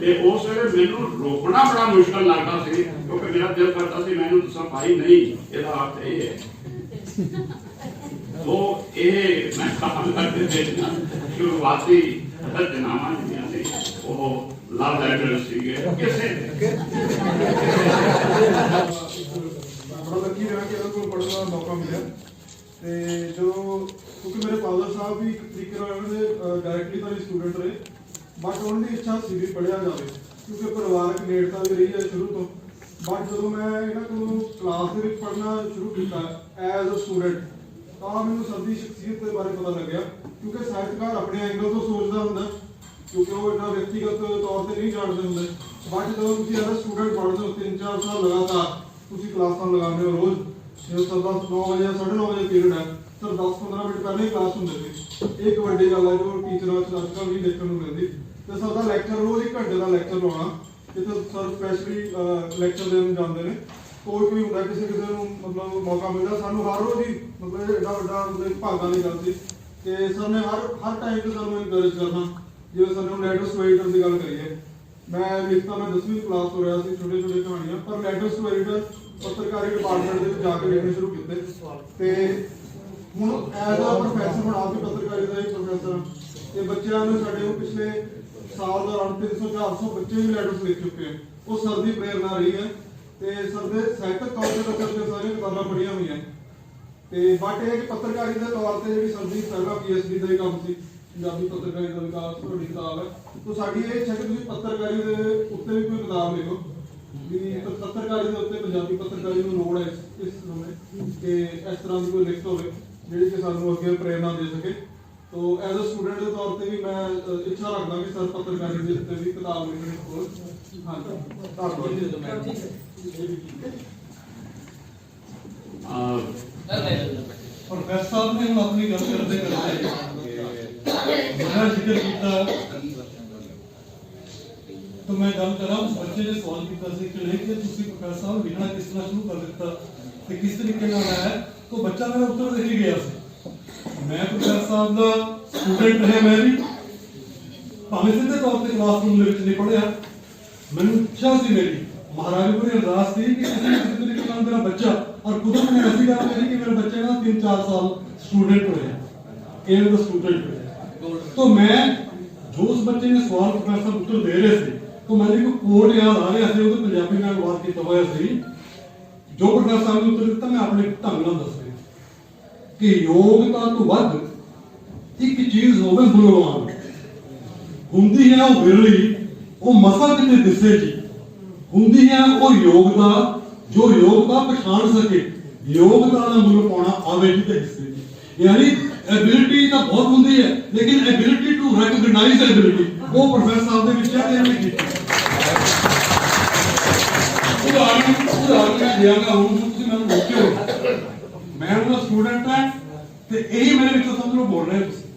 ਤੇ ਉਸ ਵੇਲੇ ਮੈਨੂੰ ਰੋਕਣਾ ਬੜਾ ਮੁਸ਼ਕਲ ਲੱਗਦਾ ਸੀ, ਕਿਉਂਕਿ ਮੇਰਾ ਦਿਲ ਕਰਦਾ ਸੀ ਮੈਨੂੰ ਦੱਸਾਂ ਭਾਈ ਨਹੀਂ ਇਹਦਾ ਅਰਥ ਇਹ ਹੈ। ਉਹ ਇਹ ਮੈਂ ਕੰਮ ਕਰਦੇ ਦੇਖਣਾ ਸ਼ੁਰੂਆਤੀ ਰਚਨਾਵਾਂ ਜਿਹੜੀਆਂ ਸੀ ਉਹ ਲਵ ਲੈਟਰ ਸੀਗੇ ਕਿਸੇ ਬੜਾ ਲੱਕੀ ਰਿਹਾ ਕਿ ਇਹਨਾਂ ਕੋਲ ਪੜ੍ਹਨ ਦਾ ਮੌਕਾ ਮਿਲਿਆ ਤੇ ਜੋ ਕਿਉਂਕਿ ਮੇਰੇ ਫਾਦਰ ਸਾਹਿਬ ਵੀ ਇੱਕ ਤਰੀਕੇ ਨਾਲ ਉਹਨਾਂ ਦੇ ਡਾਇਰੈਕਟਲੀ ਤਾਂ ਸਟੂਡੈਂਟ ਰਹੇ, ਬਟ ਉਹਨਾਂ ਦੀ ਇੱਛਾ ਸੀ ਵੀ ਪੜ੍ਹਿਆ ਜਾਵੇ ਕਿਉਂਕਿ ਪਰਿਵਾਰਕ ਨੇੜਤਾ ਵੀ ਰਹੀ ਹੈ ਸ਼ੁਰੂ ਤੋਂ। ਬਟ ਜਦੋਂ ਮੈਂ ਇਹਨਾਂ ਕੋਲੋਂ ਕਲਾਸ ਦੇ ਵਿੱਚ ਪੜ੍ਹਨਾ ਸ਼ੁਰੂ ਕੀਤਾ ਐਜ਼ ਅ ਸਟੂਡੈਂਟ ਤਾਂ ਮੈਨੂੰ ਸਭ ਦੀ ਸ਼ਖਸੀਅਤ ਦੇ ਬਾਰੇ ਪਤਾ ਲੱਗਿਆ, ਕਿਉਂਕਿ ਸਾਹਿਤਕਾਰ ਆਪਣੇ ਐਂਗਲ ਤੋਂ ਸੋਚਦਾ ਹੁੰਦਾ, ਕਿਉਂਕਿ ਉਹ ਇੰਨਾ ਵਿਅਕਤੀਗਤ ਤੌਰ ਤੇ ਨਹੀਂ ਜਾਣਦੇ ਹੁੰਦੇ। ਬਟ ਜਦੋਂ ਤੁਸੀਂ ਐਜ਼ ਅ ਸਟੂਡੈਂਟ ਪੜ੍ਹਦੇ ਹੋ 3-4 ਸਾਲ ਲਗਾਤਾਰ ਤੁਸੀਂ ਕਲਾਸਾਂ ਲਗਾਉਂਦੇ ਹੋ ਰੋਜ਼, ਜਿਵੇਂ 9 ਵਜੇ ਜਾਂ 9:30 ਵਜੇ ਪੀਰੀਅਡ ਹੈ ਸਰ 10-15 ਮਿੰਟ ਪਹਿਲਾਂ ਹੀ ਕਲਾਸ ਹੁੰਦੀ ਸੀ। ਇਹ ਇੱਕ ਵੱਡੀ ਗੱਲ ਹੈ ਜੋ ਟੀਚਰਾਂ ਵਿੱਚ ਅੱਜ ਕੱਲ੍ਹ ਵੀ ਦੇਖਣ ਨੂੰ ਮਿਲਦੀ। ਤੇ ਸਰ ਦਾ ਲੈਕਚਰ ਰੋਜ਼ 1 ਘੰਟੇ ਦਾ ਲੈਕਚਰ ਲਾਉਣਾ, ਜਿੱਥੇ ਸਰ ਸਪੈਸ਼ਲੀ ਲੈਕਚਰ ਦੇਣ ਜਾਂਦੇ ਨੇ। ਕੋਈ ਹੁੰਦਾ ਕਿਸੇ ਨੂੰ ਮਤਲਬ ਮੌਕਾ ਮਿਲਦਾ, ਸਾਨੂੰ ਹਰ ਰੋਜ਼ ਹੀ ਮਤਲਬ ਐਡਾ ਵੱਡਾ ਮਤਲਬ ਭਾਗਾਂ ਦੀ ਗੱਲ ਸੀ ਤੇ ਸਰ ਨੇ ਹਰ ਟਾਈਮ ਤੇ ਸਾਨੂੰ ਇਨਕਰੇਜ ਕਰਨਾ। ਜਿਵੇਂ ਸਰ ਨੇ ਲੈਟਰਸ ਟੂ ਐਡੀਟਰ ਦੀ ਗੱਲ ਕਰੀਏ, ਮੈਂ ਲਿਖਤਾ ਮੈਂ 10ਵੀਂ ਕਲਾਸ ਤੋਂ ਰਿਹਾ ਸੀ ਛੋਟੇ ਕਹਾਣੀਆਂ, ਪਰ ਲੈਟਰਸ ਟੂ ਐਡੀਟਰ ਪੱਤਰਕਾਰੀ ਡਿਪਾਰਟਮੈਂਟ ਦੇ ਵਿੱਚ ਜਾ ਕੇ ਲਿਖਣੇ ਸ਼ੁਰੂ ਕੀਤੇ ਤੇ ਹੁਣ ਐਜ਼ ਅ ਪ੍ਰੋਫੈਸਰ ਹੁਣ ਆਪ ਵੀ ਪੱਤਰਕਾਰੀ ਦਾ ਇੱਕ ਪ੍ਰੋਫੈਸਰ ਤੇ ਬੱਚਿਆਂ ਨੂੰ ਸਾਡੇ ਨੂੰ ਪਿਛਲੇ ਸਾਲ ਦੌਰਾਨ 300-400 ਬੱਚੇ ਵੀ ਲੈਟਰਸ ਲਿਖ ਚੁੱਕੇ ਹਨ। ਉਹ ਸਰ ਦੀ ਪ੍ਰੇਰਨਾ ਰਹੀ ਹੈ ਤੇ ਸਰ ਦੇ ਸਾਹਿਤਕ ਤੌਰ ਤੇ ਤਾਂ ਸਾਰੀਆਂ ਕਿਤਾਬਾਂ ਪੜ੍ਹੀਆਂ ਹੋਈਆਂ ਤੇ ਬਟ ਇਹ ਕਿ ਪੱਤਰਕਾਰੀ ਦੇ ਤੌਰ ਤੇ ਜਿਹੜੀ ਸਰ ਦੀ ਪਹਿਲਾ PhD ਦਾ ਹੀ ਕੰਮ ਸੀ, ਪੰਜਾਬੀ ਪੱਤਰਕਾਰੀ ਦਾ ਵਿਕਾਸ ਤੁਹਾਡੀ ਕਿਤਾਬ ਹੈ। ਤਾਂ ਸਾਡੀ ਇਹ ਇੱਛਾ ਕਿ ਤੁਸੀਂ ਪੱਤਰਕਾਰੀ ਦੇ ਉੱਤੇ ਵੀ ਕੋਈ ਕਿਤਾਬ ਲਿਖੋ ਵੀ ਪੱਤਰਕਾਰੀ ਦੇ ਉੱਤੇ ਪੰਜਾਬੀ ਪੱਤਰਕਾਰੀ ਨੂੰ ਲੋੜ ਹੈ इस समय कि इस तरह की कोई लिखत हो जी कि सानू अगे प्रेरणा दे सके। तो एज अ स्टूडेंट के तौर पर भी मैं इच्छा रखता कि सर पत्रकारी के उत्ते भी किताब लिखनी हो। हाँ प्रोफेसर साहब ने हम अपनी गल करते बड़ा जिक्र किया, तो मैं गल करा उस बच्चे ने सवाल किया कि नहीं कि तुसी प्रोफेसर साहब लिखना किस तरह शुरू कर दिता ते किस तरीके नाल आया, तो बच्चा मेरा उत्तर दे ही गया सी। मैं प्रोफेसर साहब का स्टूडेंट है, मैं भी भावें सीधे तौर पर क्लासरूम नहीं पढ़िया, मैंने इच्छा सी मेरी महाराज को अरदास थी कि किसी न किसी तरीके नाल मेरा बच्चा, और कुदरत ने ऐसी गल करी कि मेरे बच्चे ना 3-4 साल स्टूडेंट होए, एम दा स्टूडेंट होए। तो मैं जो उस बच्चे ने सवाल प्रोफेसर उत्तर दे रहे थे, तो मैंने एक कोट याद आ रहा सी, वो पंजाबी में अनुवाद किया हुआ सी। जो प्रोफेसर साहब ने उत्तर दिता मैं अपने ढंग नाल दस रहा कि योग्यता तो वध एक चीज होवे मूल्यवान हुंदी है, वो विरली, वो मसा किते दिसे जी हुंदी है, वो योग्यता जो योग्यता पछाण सके, योग्यता का मुल पाना आवे जी ते हिस्से जी। यानी एबिलिटी तो बहुत होंदी है, लेकिन एबिलिटी टू रिकॉग्नाइज एबिलिटी वो प्रोफेसर साहब दे विच है ते इन्होंने कीती। उदाहरण मैं देंगा हूं, तुसीं मैनूं रोकियो, मैं उनका स्टूडेंट है ते यही मेरे विचों समझ लो बोल रहे हो तुसीं।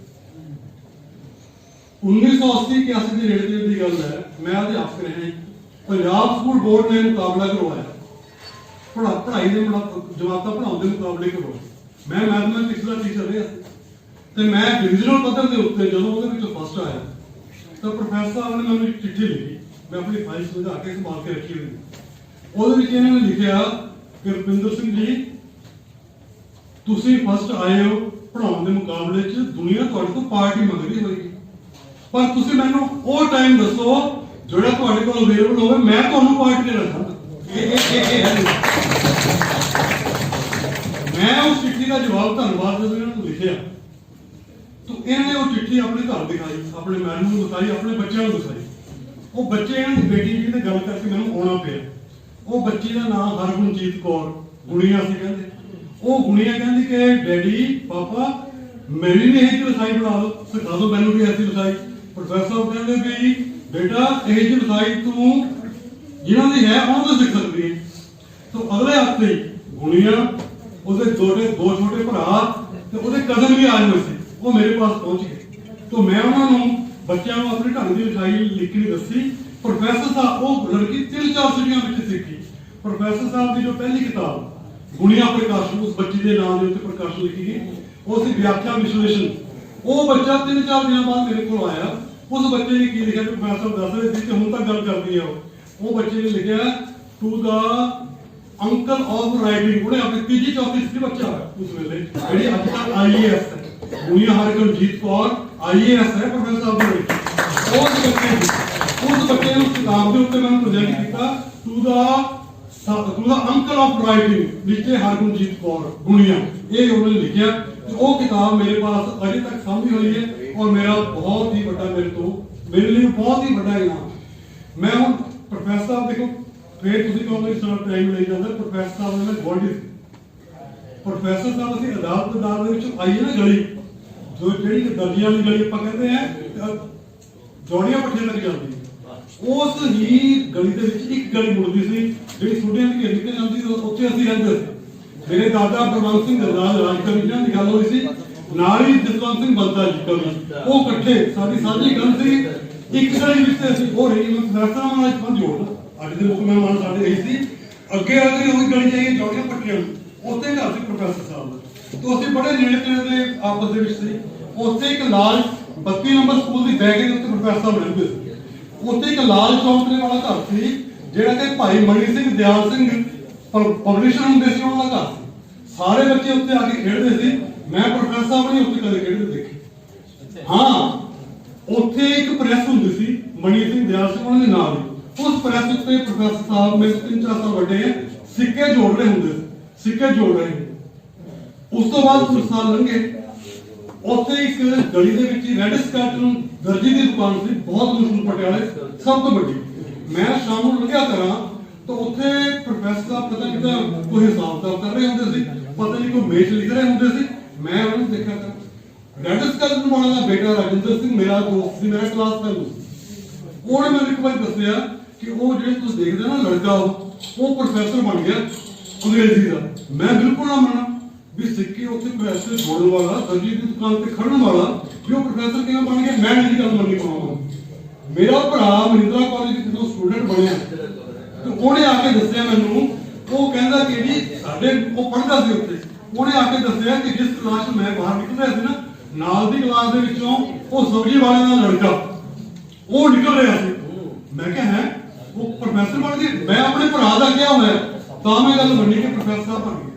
1980-81 के नेड़े दी गल है, मैं अध्यापक रहा, पंजाब स्कूल बोर्ड ने मुकाबला करवाया, पढ़ाई के जमाता पढ़ाने मुकाबले करवाए। मैं मैथमैटिक्स का टीचर रहा, तो मैं डिविजनल पद्धर के उत्ते जो फर्स्ट आया, तो प्रोफेसर साहब ने मैंने चिट्ठी लिखी, मैं अपनी फाइल सुझा के संभाल के रखी हुई। उन्होंने लिखा कि रुपिंदर सिंह जी तुसी फर्स्ट आए हो पढ़ाने के मुकाबले च, दुनिया तुहाडे तो पार्टी मंग रही होगी, पर तुसी मैनूं वो टाइम दसो जोड़ा तुहाडे कोल अवेलेबल होवे, मैं तुहानूं पार्टी देना चाहंदा। मैं उस चिट्ठी का जवाब धन्यवाद जब इन्होंने लिखा, तो इन्होंने वो चिट्ठी अपने घर दिखाई, अपने मैडम को दिखाई, अपने बच्चों को दिखाई। वो बच्चे इन्होंने बेटी जी ने गल करके मैंने आना पिया। वो बच्ची का नाम हरगुणजीत कौर गुणिया से कहते, वो गुणिया कहती कि डैडी पापा मेरी भी यही लिखाई बना दो, सिखा दो मैनू भी ऐसी लिखाई। प्रोफेसर कहते भी बेटा यही लिखाई तू जिन्हों की है उन्होंने सीख सकती है। तो अगले हफ्ते गुणिया उसके दो छोटे भरा कदम भी आए हुए थे, वो मेरे पास पहुंच गए। तो मैं उन्होंने बच्चों को अपने ढंग की लिखाई लिखनी दसी। प्रोफेसर साहब वो लड़की 3-4 सीढ़ियां सीखी। प्रोफेसर साहब की जो पहली किताब गुणिया प्रकाशन, उस बच्ची के नाम के उत्ते प्रकाशन लिखी गई, वो सी व्याख्या विश्लेषण। वो बच्चा 3-4 दिन बाद मेरे को आया, उस बच्चे ने की लिखा, प्रोफेसर दस रहे थे हूं तक गल करती है। वो बच्चे ने लिखा to the uncle of writing, उन्हें अपनी 3-4 बच्चा है उस वेले जी अज तक IAS है, गुणिया हरगुणजीत कौर IAS है प्रोफेसर साहब ने लिखी। उस बच्चे ने उस किताब के उत्ते मैंने प्रेजेंट किया to the uncle of writing, नीचे हरगुणजीत कौर गुणिया, ये उन्होंने लिखा। वो किताब मेरे पास अजे तक सामने हुई है, और मेरा बहुत ही बड़ा मेरे लिए बहुत ही बड़ा इनाम। मैं हूं प्रोफेसर साहब देखो फिर तुम कहोगे इस टाइम ले जाता, प्रोफेसर साहब ने बॉडी प्रोफेसर साहब असं अदालत आई है ना गली जो जी दर्जिया वाली गली आप कहते हैं जौड़ियां पट्ठियां लग जाती, उस ही गली के एक गली मुड़ती सी जी स्टूडेंट की निकल जाती, उत्थे असीं रहिंदे सी। मेरे दादा बलवंत सिंह राजकवि जिन्हां दी गल होई सी, नाल ही जसवंत सिंह बलदा जी कवि, वो इकट्ठे साडी साझी गल सी, एक गली विच असीं हो रही। मैं प्रोफेसर नाल संबंध जोड़ना अज के मुख मेहमान साडे यही सी। अगे अगर वही गली जाइए जौड़ियां पट्टियां उत्थे घर सी प्रोफेसर साहब, तो असीं बड़े नेड़े तेड़े आपस दे विच सी। उत्थे एक लाल 32 नंबर स्कूल की बैग के उत्ते प्रोफेसर साहब रहंदे सी। उत्ते एक लाल चौंकड़े वाला घर सी जिहड़ा कि भाई मणि सिंह दयाल सिंह पब्लिशर हुंदे सी, उन्हां दा घर सी। सारे बच्चे उत्ते आके खेडदे सी, मैं प्रोफेसर साहब ने उत्ते कदे खेडदे देखे। हाँ उत्थे एक प्रेस हुंदी सी मणि सिंह दयाल सिंह उन्हां दे नाम, उस प्रेस उत्ते प्रोफेसर साहब मेरे 3-4 साल बड़े हैं, सिक्के जोड़ रहे होंगे, सिक्के जोड़ रहे हैं। उस तो बाद कुछ साल लंघे, उत्थे एक गली दे विच रेड स्कर्ट दर्जी की दुकान सी, बहुत मशहूर पटियाले सब तो बड़ी। मैं शाम को लंघिया करा ਤਾਂ ਉੱਥੇ ਪ੍ਰੋਫੈਸਰ ਸਾਹਿਬ ਪਤਾ ਕਿਦਾਂ ਕੋਈ ਹਿਸਾਬ ਕਿਤਾਬ ਕਰ ਰਹੇ ਹੁੰਦੇ ਸੀ, ਪਤਾ ਨਹੀਂ ਕੋਈ ਮੇਚ ਲਿਖ ਰਹੇ ਹੁੰਦੇ ਸੀ। ਮੈਂ ਉਹਨੂੰ ਦੇਖਿਆ ਤਾਂ ਰੈਡਸ ਕਲਰ ਵਾਲਾ ਦਾ ਬੇਟਾ ਰਾਜਿੰਦਰ ਸਿੰਘ ਮੇਰਾ ਦੋਸਤ ਸੀ, ਮੇਰਾ ਕਲਾਸ ਫੈਲੋ। ਉਹਨੇ ਮੈਨੂੰ ਇੱਕ ਵਾਰ ਦੱਸਿਆ ਕਿ ਉਹ ਜਿਹੜੇ ਤੁਸੀਂ ਦੇਖਦੇ ਨਾ ਲੜਕਾ ਉਹ ਪ੍ਰੋਫੈਸਰ ਬਣ ਗਿਆ ਅੰਗਰੇਜ਼ੀ ਦਾ। ਮੈਂ ਬਿਲਕੁਲ ਨਾ ਮੰਨਾਂ ਵੀ ਸਿੱਕੇ ਉੱਥੇ ਪ੍ਰੋਫੈਸਰ ਜੋੜਨ ਵਾਲਾ, ਦਰਜੀ ਦੀ ਦੁਕਾਨ ਤੇ ਖੜਨ ਵਾਲਾ ਵੀ ਉਹ ਪ੍ਰੋਫੈਸਰ ਕਿਵੇਂ ਬਣ ਗਿਆ। ਮੈਂ ਨਹੀਂ ਗੱਲ ਮੰਨੀ ਪਾਵਾਂਗਾ। ਮੇਰਾ ਭਰਾ ਮਹਿੰਦਰਾ ਕਾਲਜ ਵਿੱਚ ਜਦੋਂ ਸਟੂਡੈਂਟ ਬਣਿਆ ਤੇ ਉਹਨੇ ਆ ਕੇ ਦੱਸਿਆ ਮੈਨੂੰ, ਉਹ ਕਹਿੰਦਾ ਕਿ ਜੀ ਸਾਡੇ ਉਹ ਪੜ੍ਹਦਾ ਸੀ ਉੱਥੇ, ਉਹਨੇ ਆ ਕੇ ਦੱਸਿਆ ਕਿ ਜਿਸ ਕਲਾਸ 'ਚ ਮੈਂ ਬਾਹਰ ਨਿਕਲ ਰਿਹਾ ਸੀ ਨਾ, ਨਾਲ ਦੀ ਕਲਾਸ ਦੇ ਵਿੱਚੋਂ ਉਹ ਸਬਜ਼ੀ ਵਾਲੇ ਦਾ ਲੜਕਾ ਉਹ ਨਿਕਲ ਰਿਹਾ ਸੀ। ਮੈਂ ਕਿਹਾ ਹੈ ਉਹ ਪ੍ਰੋਫੈਸਰ ਬਣ ਗਿਆ। ਮੈਂ ਆਪਣੇ ਭਰਾ ਦਾ ਕਿਹਾ ਹੋਇਆ ਤਾਂ ਮੈਂ ਗੱਲ ਮੰਨੀ ਕਿ ਪ੍ਰੋਫੈਸਰ ਬਣ ਗਿਆ।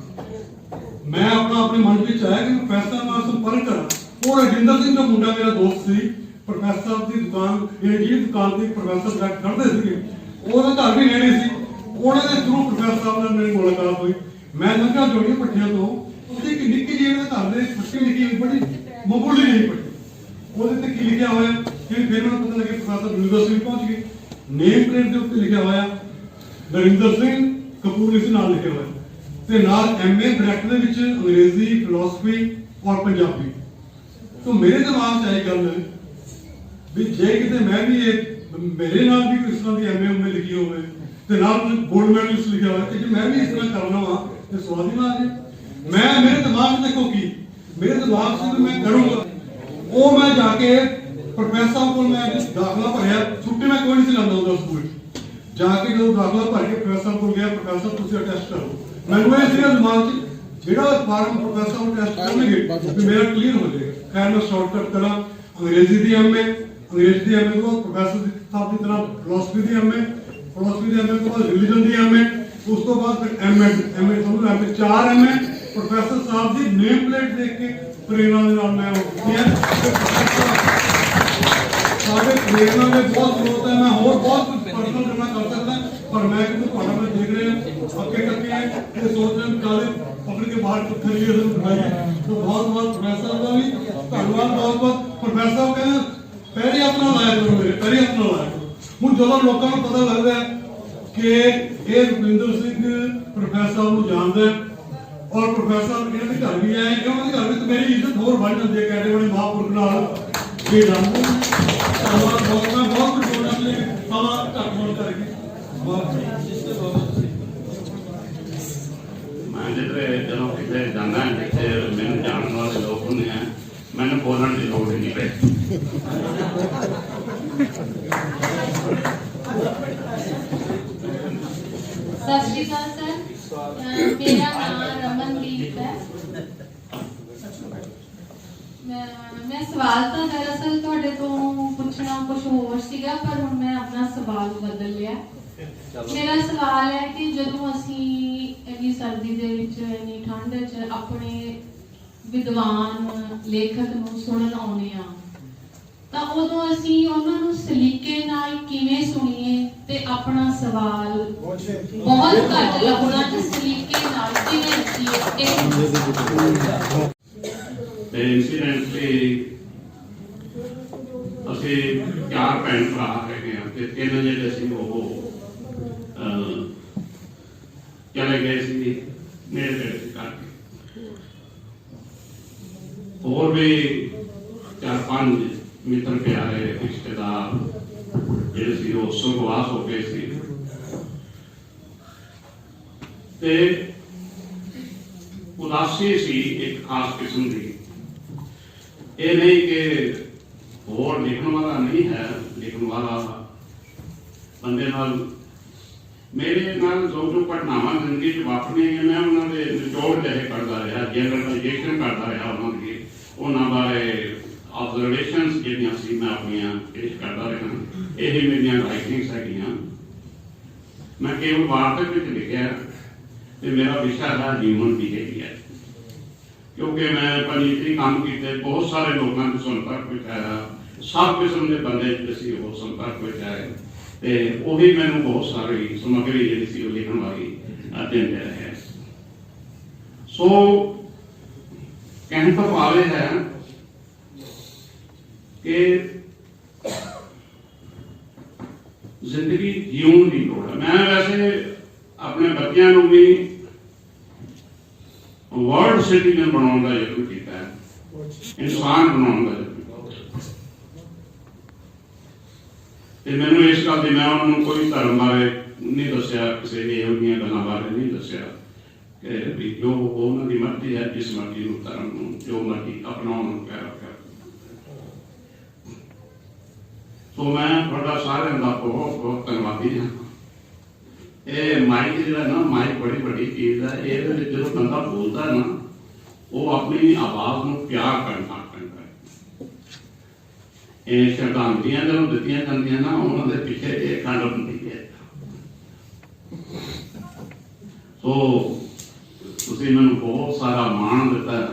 ਮੈਂ ਆਪਣੇ ਮਨ ਵਿੱਚ ਆਇਆ ਕਿ ਪ੍ਰੋਫੈਸਰ ਨਾਲ ਸੰਪਰਕ ਕਰਾਂ। ਉਹ ਰਾਜਿੰਦਰ ਸਿੰਘ ਦਾ ਮੁੰਡਾ ਮੇਰਾ ਦੋਸਤ ਸੀ, ਪ੍ਰੋਫੈਸਰ ਦੀ ਦੁਕਾਨ ਜਿਹੜੀ ਦੁਕਾਨ ਤੇ ਪ੍ਰੋਫੈਸਰ ਜਾ ਕੇ ਖੜਦੇ ਸੀਗੇ, ਉਹਦਾ ਘਰ ਵੀ ਨੇੜੇ ਸੀ। ਉਹਨਾਂ ਦੇ ਥਰੂ ਪ੍ਰੋਫੈਸਰ ਸਾਹਿਬ ਨਾਲ ਮੇਰੀ ਮੁਲਾਕਾਤ ਹੋਈ। ਮੈਂ ਲੰਘਿਆ ਜੋੜੀਆਂ ਪੱਠਿਆਂ ਤੋਂ, ਉਹਦੀ ਇੱਕ ਨਿੱਕੀ ਜਿਹੀ ਘਰ ਦੇ ਪੱਟੀ ਲਿਖੀ ਹੋਈ, ਬੜੀ ਮਾਮੂਲੀ ਜਿਹੀ ਪੱਟੀ, ਉਹਦੇ ਤੇ ਕੀ ਲਿਖਿਆ ਹੋਇਆ ਫਿਰ ਮੈਨੂੰ ਪਤਾ ਲੱਗਿਆ ਪ੍ਰੋਫੈਸਰ ਯੂਨੀਵਰਸਿਟੀ ਪਹੁੰਚ ਗਏ। ਨੇਮ ਪਲੇਟ ਦੇ ਉੱਤੇ ਲਿਖਿਆ ਹੋਇਆ ਨਰਿੰਦਰ ਸਿੰਘ ਕਪੂਰ ਇਸ ਨਾਲ ਲਿਖਿਆ ਹੋਇਆ ਤੇ ਨਾਲ ਐਮਏ ਬ੍ਰੈਕਟ ਦੇ ਵਿੱਚ ਅੰਗਰੇਜ਼ੀ, ਫਿਲਾਸਫੀ ਔਰ ਪੰਜਾਬੀ। ਤਾਂ ਮੇਰੇ ਦਿਮਾਗ 'ਚ ਆਈ ਗੱਲ ਵੀ ਜੇ ਕਿਤੇ ਮੈਂ ਵੀ ਮੇਰੇ ਨਾਲ ਵੀ ਇਸ ਤਰ੍ਹਾਂ ਦੀ ਐਮਏ ਲਿਖੀ ਹੋਵੇ ਤੇ ਨਾਲ ਗੋਲਡ ਮੈਡਲਿਸਟ ਲਿਖਿਆ ਹੋਇਆ ਕਿ ਜੇ ਮੈਂ ਵੀ ਇਸ ਤਰ੍ਹਾਂ ਕਰਨਾ ਵਾ ਤੇ ਸਵਾਦ ਹੀ ਨਾ ਆ ਜਾਏ। ਮੇਰੇ ਦਿਮਾਗ 'ਚ ਦੇਖੋ ਕੀ ਮੇਰੇ ਦਿਮਾਗ 'ਚ ਮੈਂ ਕਰੂੰਗਾ। ਉਹ ਮੈਂ ਜਾ ਕੇ ਪ੍ਰੋਫੈਸਰ ਕੋਲ ਮੈਂ ਦਾਖਲਾ ਭਰਿਆ। ਛੁੱਟੀ ਮੈਂ ਕੋਈ ਨਹੀਂ ਸੀ ਲਾਉਂਦਾ ਹੁੰਦਾ ਸਕੂਲ ਜਾ ਕੇ। ਜਦੋਂ ਦਾਖਲਾ ਭਰ ਕੇ ਪ੍ਰੋਫੈਸਰ ਕੋਲ ਗਿਆ, ਪ੍ਰੋਫੈਸਰ ਤੁਸੀਂ ਅਟੈਸਟ ਕਰੋ। ਮੈਨੂੰ ਇਹ ਸੀਗਾ ਦਿਮਾਗ 'ਚ ਜਿਹੜਾ ਫਾਰਮ ਪ੍ਰੋਫੈਸਰ ਨੂੰ ਟੈਸਟ ਕਰਨਗੇ ਵੀ ਮੇਰਾ ਕਲੀਅਰ ਹੋ ਜਾਏਗਾ। ਖੈਰ ਮੈਂ ਸ਼ਾਰਟਕਟ ਕਰਾਂ, ਅੰਗਰੇਜ਼ੀ ਦੀ ਐਮਏ ਤੋਂ ਬਾਅਦ ਪ੍ਰੋਫੈਸਰ ਸਾਹਿਬ ਦੀ ਤਰ੍ਹਾਂ ਫਿਲਾਸਫੀ ਦੀ ਐਮਏ ਤੋਂ ਬਾਅਦ ਰਿਲੀਜਨ ਦੀ ਐਮਏ, ਉਸ ਤੋਂ ਬਾਅਦ ਫਿਰ ਐਮਏ ਸਮਝ ਐਮਏ 4 ਐਮਏ। ਪ੍ਰੋਫੈਸਰ ਸਾਹਿਬ ਦੀ ਨੇਮ ਪਲੇਟ ਦੇਖ ਕੇ ਪ੍ਰੇਰਣਾ ਦੇ ਨਾਲ ਮੈਂ ਉੱਠੀ ਹੈ। ਸਾਡੇ ਪ੍ਰੇਰਣਾ ਦੇ ਬਹੁਤ ਸਰੋਤ ਹੈ। ਮੈਂ ਹੋਰ ਬਹੁਤ ਕੁਝ ਪਰਸਨਲ ਕਰਨਾ ਕਰ ਸਕਦਾ, ਪਰ ਮੈਂ ਕਿਉਂਕਿ ਤੁਹਾਡਾ ਮੈਂ ਦੇਖ ਰਿਹਾ ਅੱਗੇ ਇਹ ਸੋਚ ਰਹੇ ਕਾਲੇ ਪਕੜ ਕੇ ਬਾਹਰ ਕਿੱਥੇ ਲਈ ਉਹਨੂੰ ਬਣਾਈ। तो बहुत प्रोफेसर का भी धन्यवाद। बहुत प्रोफेसर ਸਾਹਿਬ ਕਹਿੰਦੇ ਪੈਰੀ ਹੱਥ ਨਾਲ ਲਾਇਆ ਕਰੋ, ਮੇਰੇ ਪੈਰੀ ਹੱਥ ਨਾਲ ਲਾਇਆ ਕਰੋ। ਹੁਣ ਜਦੋਂ ਲੋਕਾਂ ਨੂੰ ਪਤਾ ਲੱਗਦਾ ਕਿ ਇਹ ਰੁਪਿੰਦਰ ਸਿੰਘ ਪ੍ਰੋਫੈਸਰ ਨੂੰ ਜਾਣਦਾ ਔਰ ਪ੍ਰੋਫੈਸਰ ਇਹਨਾਂ ਦੇ ਘਰ ਵੀ ਆਏ ਕਿ ਉਹਨਾਂ ਦੇ ਘਰ ਵਿੱਚ ਮੇਰੀ ਇੱਜ਼ਤ ਹੋਰ ਵੱਧ ਜਾਂਦੀ ਹੈ। ਕਹਿੰਦੇ ਬੜੇ ਮਹਾਂਪੁਰਖ ਨਾਲ ਇਹ ਜਾਣਦੇ ਬਹੁਤ ਕੁਝ ਬੋਲਣਾ ਲਈ ਸਮਾਂ ਘੱਟ ਹੋਣ ਕਰਕੇ ਮੈਂ ਜਦੋਂ ਕਿਤੇ ਜਾਂਦਾ ਜਿੱਥੇ ਮੈਨੂੰ ਜਾਣਨ ਵਾਲੇ ਲੋਕ ਹੁੰਦੇ ਆ, ਮੈਨੂੰ ਬੋਲਣ ਦੀ ਲੋੜ ਹੀ ਨਹੀਂ ਪੈਂਦੀ। सत श्री अकाल सर, मेरा नाम रमनदीप है। मैं सवाल तो दरअसल तुहाडे तो पुछना कुछ होर सीगा, पर हुण मैं अपना सवाल बदल लिया। मेरा सवाल है कि जदों असीं इन्नी सर्दी दे विच इन्नी ठंड च अपने विद्वान लेखक नूं सुणन आउणे आ ਤਾਂ ਉਦੋਂ ਅਸੀਂ ਉਹਨਾਂ ਨੂੰ ਸਲੀਕੇ ਨਾਲ ਕਿਵੇਂ ਸੁਣੀਏ ਤੇ ਆਪਣਾ ਸਵਾਲ ਬਹੁਤ ਘੱਟ ਲੱਭਣਾ ਤੇ ਸਲੀਕੇ ਨਾਲ ਕਿਵੇਂ ਰੱਖੀਏ। ਤੇ ਇਨਸੀਡੈਂਟਲੀ ਅਸੀਂ 4 ਭੈਣ ਭਰਾ ਹੈਗੇ ਆ ਤੇ 3 ਜਿਹੜੇ ਸੀ ਉਹ ਚਲੇ ਗਏ ਸੀ ਨੇੜੇ ਨੇੜੇ ਕਰਕੇ। ਹੋਰ ਵੀ 4-5 ਮਿੱਤਰ ਪਿਆਰੇ ਰਿਸ਼ਤੇਦਾਰ ਜਿਹੜੇ ਸੀ ਉਹ ਸੁਰਗਵਾਸ ਹੋ ਗਏ ਸੀ। ਤੇ ਉਦਾਸੀ ਸੀ ਇੱਕ ਖਾਸ ਕਿਸਮ ਦੀ। ਇਹ ਨਹੀਂ ਕਿ ਹੋਰ ਲਿਖਣ ਵਾਲਾ ਨਹੀਂ ਹੈ, ਲਿਖਣ ਵਾਲਾ ਬੰਦੇ ਨਾਲ ਮੇਰੇ ਨਾਲ ਜੋ ਘਟਨਾਵਾਂ ਜ਼ਿੰਦਗੀ 'ਚ ਵਾਪਰੀਆਂ ਮੈਂ ਉਹਨਾਂ ਦੇ ਨਿਚੋੜ ਜਿਹੇ ਕਰਦਾ ਰਿਹਾ, ਜਨਰਲਾਈਜੇਸ਼ਨ ਕਰਦਾ ਰਿਹਾ ਉਹਨਾਂ ਦੀ, ਉਹਨਾਂ ਬਾਰੇ ਆਬਜ਼ਰਵੇਸ਼ਨਸ ਜਿਹੜੀਆਂ ਸੀ ਮੈਂ ਆਪਣੀਆਂ ਪੇਸ਼ ਕਰਦਾ ਰਿਹਾ। ਇਹ ਮੇਰੀਆਂ ਰਾਈਟਿੰਗਸ ਹੈਗੀਆਂ। ਮੈਂ ਕੇਵਲ ਵਾਰਤਕ ਵਿੱਚ ਲਿਖਿਆ ਤੇ ਮੇਰਾ ਵਿਸ਼ਾ ਹੈ ਹਿਊਮਨ ਬਿਹੇਵੀਅਰ, ਕਿਉਂਕਿ ਮੈਂ ਪੰਜੀਤਰੀ ਕੰਮ ਕੀਤੇ, ਬਹੁਤ ਸਾਰੇ ਲੋਕਾਂ ਦੇ ਸੰਪਰਕ ਵਿੱਚ ਆਇਆ, ਸਭ ਕਿਸਮ ਦੇ ਬੰਦੇ ਜਿਹੜੇ ਸੀ ਉਹ ਸੰਪਰਕ ਵਿੱਚ ਆਏ ਤੇ ਉਹੀ ਮੈਨੂੰ ਬਹੁਤ ਸਾਰੀ ਸਮੱਗਰੀ ਜਿਹੜੀ ਸੀ ਉਹ ਲਿਖਣ ਵਾਲੀ ਦਿੰਦੇ ਰਹੇ। ਸੋ ਕਹਿਣ ਤੋਂ ਭਾਵ ਇਹ ਹੈ ਕਿ ਜ਼ਿੰਦਗੀ ਜਿਉਣ ਦੀ ਲੋੜ ਹੈ। ਮੈਂ ਵੈਸੇ अपने बच्चों को भी वर्ल्ड सिटीजन बनाने का यत्न किया है, इंसान बनाने का यत्न किया। मैंने इस गल की मैं उन्होंने कोई धर्म बारे नहीं दसिया, किसी भी यहों दी गल्लां बारे नहीं दसिया कि भी जो उन्होंने मर्जी है, जिस मर्जी धर्म जो मर्जी अपनाने कह रखा। तो मैं थोड़ा सारे का बहुत बहुत धन्यवादी हाँ। ये माइक जो ना, माइक बड़ी बड़ी चीज है। ये जो बंदा बोलता है ना, वो अपनी आवाज में प्यार करना पैंता है। ये श्रद्धांजलियां जो दित्तियां जांदियां ना, उन्होंने पीछे एक खंड होंदी है। तो तुसीं मैनूं बहुत सारा मान दिता है।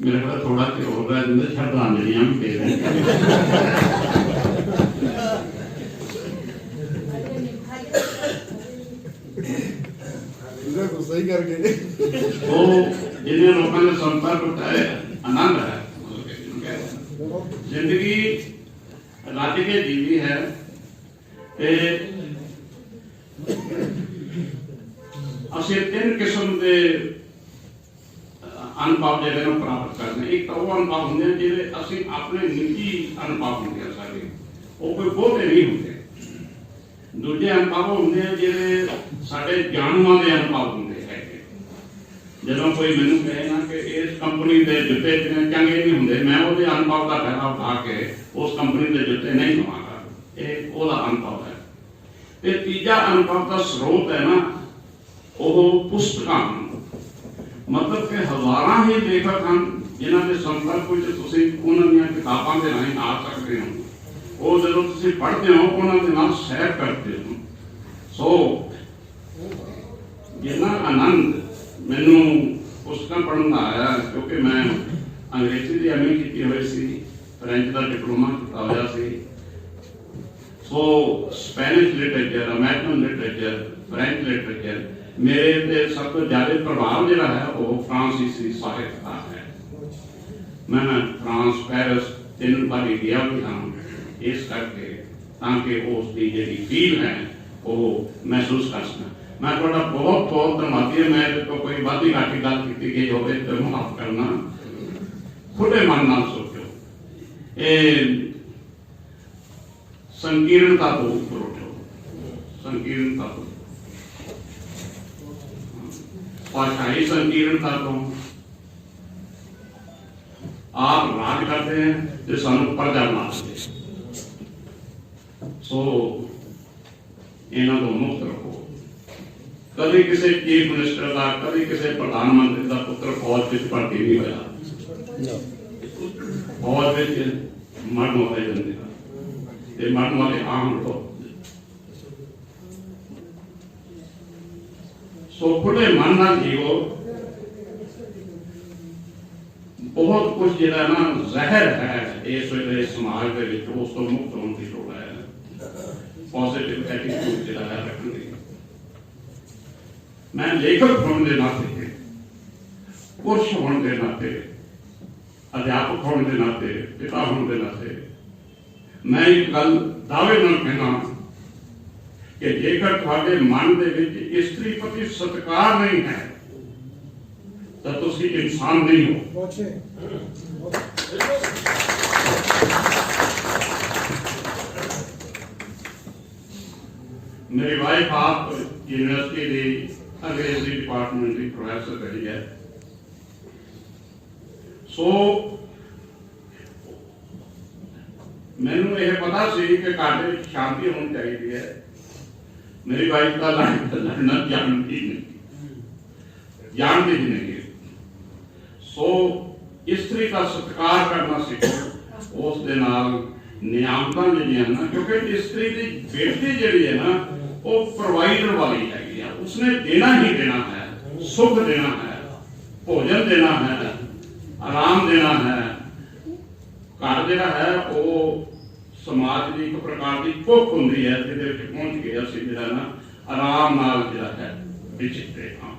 मेरे ख्याल थोड़ा चिर हो रहा है, श्रद्धांजलियां भी दे रहे सही करके तो जिन्हें लोगों ने संपर्क उठाए आनंद है। जिंदगी रज के जीवी है ते असीं तीन किस्म के अनुभव जिहड़े ने प्राप्त करने। एक तो वो अनुभव होंगे जिहड़े असीं अपने निजी अनुभव होंगे सारे, वो कोई बहुते नहीं होंगे। दूजे अनुभव होंगे जिहड़े साडे जाणूआं दे अनुभव होंगे। ਜਦੋਂ कोई मैनू कहे ना कि इस कंपनी के जुत्ते चंगे नहीं होंगे, मैं वो अनुभव का फायदा उठा के उस कंपनी के जुत्ते नहीं लवांगा, ये वो अनुभव है। ते तीजा अनुभव का स्रोत है ना, वो पुस्तकां, मतलब कि हज़ारां ही लेखक हैं जिन्हां दे संपर्क विच तुसीं उन्हां दीयां किताबां दे राहीं आ सकते हो। वो जदों तुसीं पढ़ते हो उन्हां दे नाल सैर करते हो। सो जिन्ना आनंद मैनू पुस्तकां पढ़न का आया, क्योंकि मैं अंग्रेजी की MA की हुई सी, फ्रेंच का डिप्लोमा किया हुआ सी। So Spanish literature, American literature, French literature, मेरे ते सब तो ज्यादा प्रभाव जिहड़ा है वो फ्रांसीसी साहित्य का है। मैं फ्रांस, पेरिस 3 बार गया भी हाँ, इस करके ताकि उसकी जी फील है वो महसूस कर सकें। मैं थोड़ा बहुत बहुत धन्यवादी है। मैं तो कोई बाती घाटी गल की गई हो तो माफ करना, खुले मन नाल सोचो। ये संकीर्णता तो ऊपर उठो, संकीर्णता तो भाषाई संकीर्णता तो आप राज करते हैं तो सानू पर्दा मारते। सो इन्हां तो मुक्त रखो। कभी किसी चीफ मिनिस्टर का, कभी किसी प्रधानमंत्री का पुत्र फौज में भर्ती नहीं होया। फौज में मरण वाले बंदे का, मरण वाले आम लोग। सो खुले मन नाल जीवो। बहुत कुछ जिहड़ा ना जहर है इस वेले समाज दे विच, उस तो मुक्त होने की लोड़ है। पॉजिटिव एटीट्यूड जिहड़ा है रखने की। मैं लेखक होने के नाते, पुरुष होने के नाते, अध्यापक होने के नाते, पिता होने के नाते मैं एक गल दावे नाल कहना कि जेकर तुहाडे मन दे विच स्त्री प्रति सत्कार नहीं है तो तुसीं इंसान नहीं हो। मेरी वाइफ आप यूनिवर्सिटी की अंग्रेजी डिपार्टमेंट की प्रोफेसर रही है। सो मैनू यह पता सी कि घर में शांति होनी चाहिए है। मेरी वाइफ का लड़ना जानती ही नहीं। सो स्त्री का सत्कार करना सीखो, उस दे नाल नियामतां जिहड़ियां ना, क्योंकि स्त्री की बेटी जिहड़ी है ना वो प्रोवाइडर वाली है। उसने देना ही देना है, सुख देना है, भोजन देना है, आराम देना है। घर जिहड़ा है वो समाज की एक प्रकार की भुख होंदी है, जिहदे विच पहुंच के असीं जिहड़ा ना आराम नाल जिहड़ा है विचरते हां।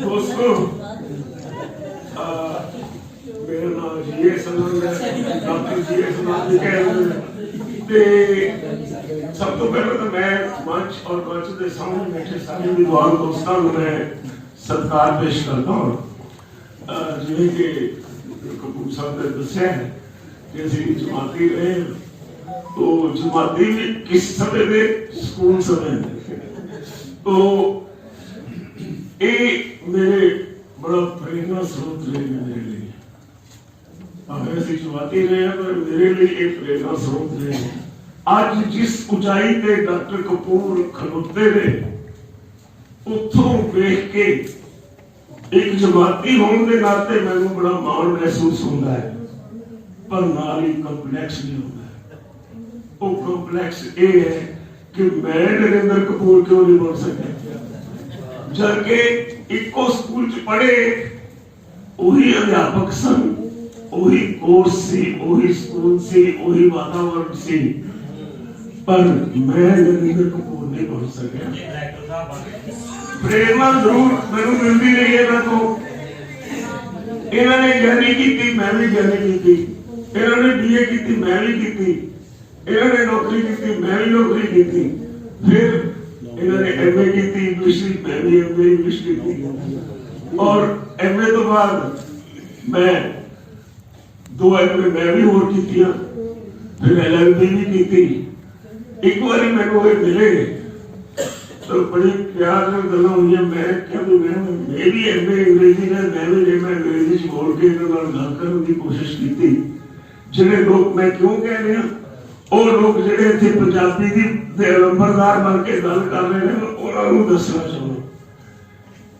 दोस्तों, मेरा नाम ये संबंध है डॉक्टर पहले तो मैं मंच और मंच के सामने बैठे सारे विद्वान दोस्तों को मैं सत्कार पेश करता हूँ। जिन्हें कि कपूर साहब ने दस्या है कि असं जमाती रहे, तो जमाती भी किस समय में स्कूल समय में, तो ये मेरे बड़ा प्रेरणा स्रोत रहे मेरे लिए। अगर असं जमाती रहे हैं तो मेरे लिए एक प्रेरणा स्रोत रहे। आज जिस ऊंचाई पे डॉक्टर कपूर खलोते ने, उतों देख के एक जमाती होने के नाते मैंने बड़ा माण महसूस होता है, पर नाल ही कंपलैक्स नहीं होता। वो कंपलैक्स ये है कि मैं नरेंद्र कपूर क्यों नहीं बन सका, जबकि इको स्कूल च पढ़े, वही अध्यापक सन, वही कोर्स सी, वही स्कूल सी, वही वातावरण सी, पर मैं नरेंद्र कपूर नहीं बन सका। प्रेरणा जरूर मैंने मिलती रही है। मैं तो इन्होंने ज्ञानी की, मैं भी ज्ञानी की, इन्होंने BA की, मैं भी की, इन्होंने नौकरी की, मैं भी नौकरी की, फिर इन्होंने MA की इंग्लिश, मैं भी MA इंग्लिश की, और MA तो बाद मैं 2 MA मैं भी और की, फिर LLB भी की। एक बार मैंने मिले तो बड़ी प्यार में गल हुई। मैं क्या भी मैं भी MA अंग्रेजी ने, मैं अंग्रेजी बोल के गल करने की कोशिश की। जिहड़े लोग मैं क्यों कह रहा, वो लोग जिहड़े इत्थे पंजाबी दी नंबरदार बन के गल कर रहे हैं, उन्होंने दसना चाहूँ।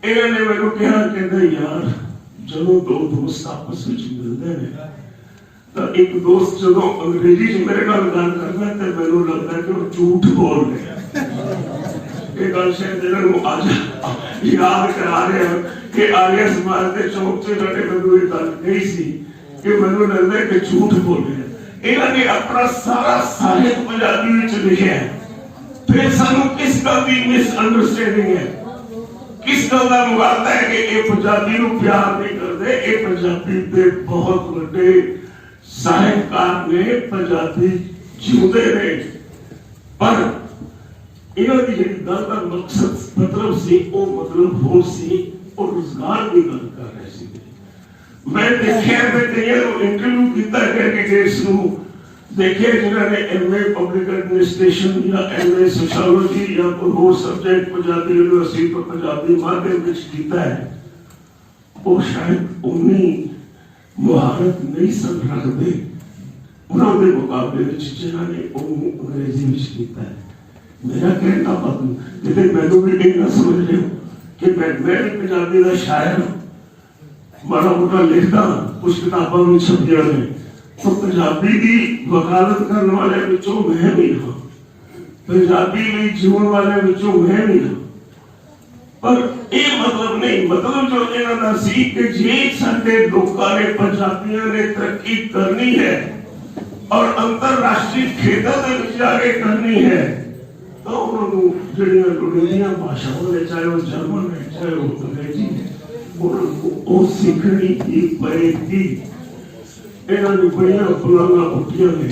इन्होंने मैंने कहा, कहते यार जदों 2 दोस्त आपस में मिलते हैं, तो एक दोस्त जो अंग्रेजी च मेरे नाल गल करदा ते मैनूं लगदा कि वो झूठ बोल रहे हैं। ये गल शायद इन्होंने आज याद करा रहे हैं कि आर्य समाज के चौक से मैंने मैनूं ये गल कही सी कि मैनूं लगदा है कि झूठ बोल रहे हैं। इन्होंने अपना सारा साहित्य पंजाबी में लिखा है, फिर सानूं किस गल की मिसअंडरस्टैंडिंग है, किस गल का मुकाबला है कि ये पंजाबी नूं प्यार नहीं करते। ये पंजाबी के बहुत बड़े साहित्यकार ने, पंजाबी जिउंदे ने, पर इन्होंने जी गल का मकसद मतलब सी, वो मतलब होर सी, और रोजगार की गल कर रहे सी। मैं देखिए मैं इंटरव्यू किया कैंडिडेट्स नूं, देखे जिन्होंने MA पब्लिक एडमिनिस्ट्रेशन या MA सोशियोलॉजी या कोई होर सब्जेक्ट पंजाबी यूनिवर्सिटी तो पंजाबी माध्यम में किया है, वो शायद उन्नी मुहारत नहीं सन रखते उन्होंने मुकाबले में जिन्होंने अंग्रेजी में किया है। मेरा कहना मतलब लेकिन मैनू भी इतना समझ रहे हो कि मैं भी पंजाबी का शायर माड़ा मोटा लिखता, कुछ किताबों में छपिया ने, तो पंजाबी की वकालत करने वाले विचों मैं भी हाँ, पंजाबी में जीवन वाले विचों मैं भी हाँ। पर ये मतलब नहीं, मतलब जो इन्होंने सी कि जे साडे लोकां ने, पंजाबियों ने तरक्की करनी है और अंतरराष्ट्रीय खेतों में जाके करनी है, तो उन्होंने जड़ियां लुढ़ियां भाषाओं ने, चाहे वो जर्मन है चाहे वो अंग्रेजी है, उनको सीखनी ही पड़ेगी। इन्होंने बड़ियां पुलांगा उठियां ने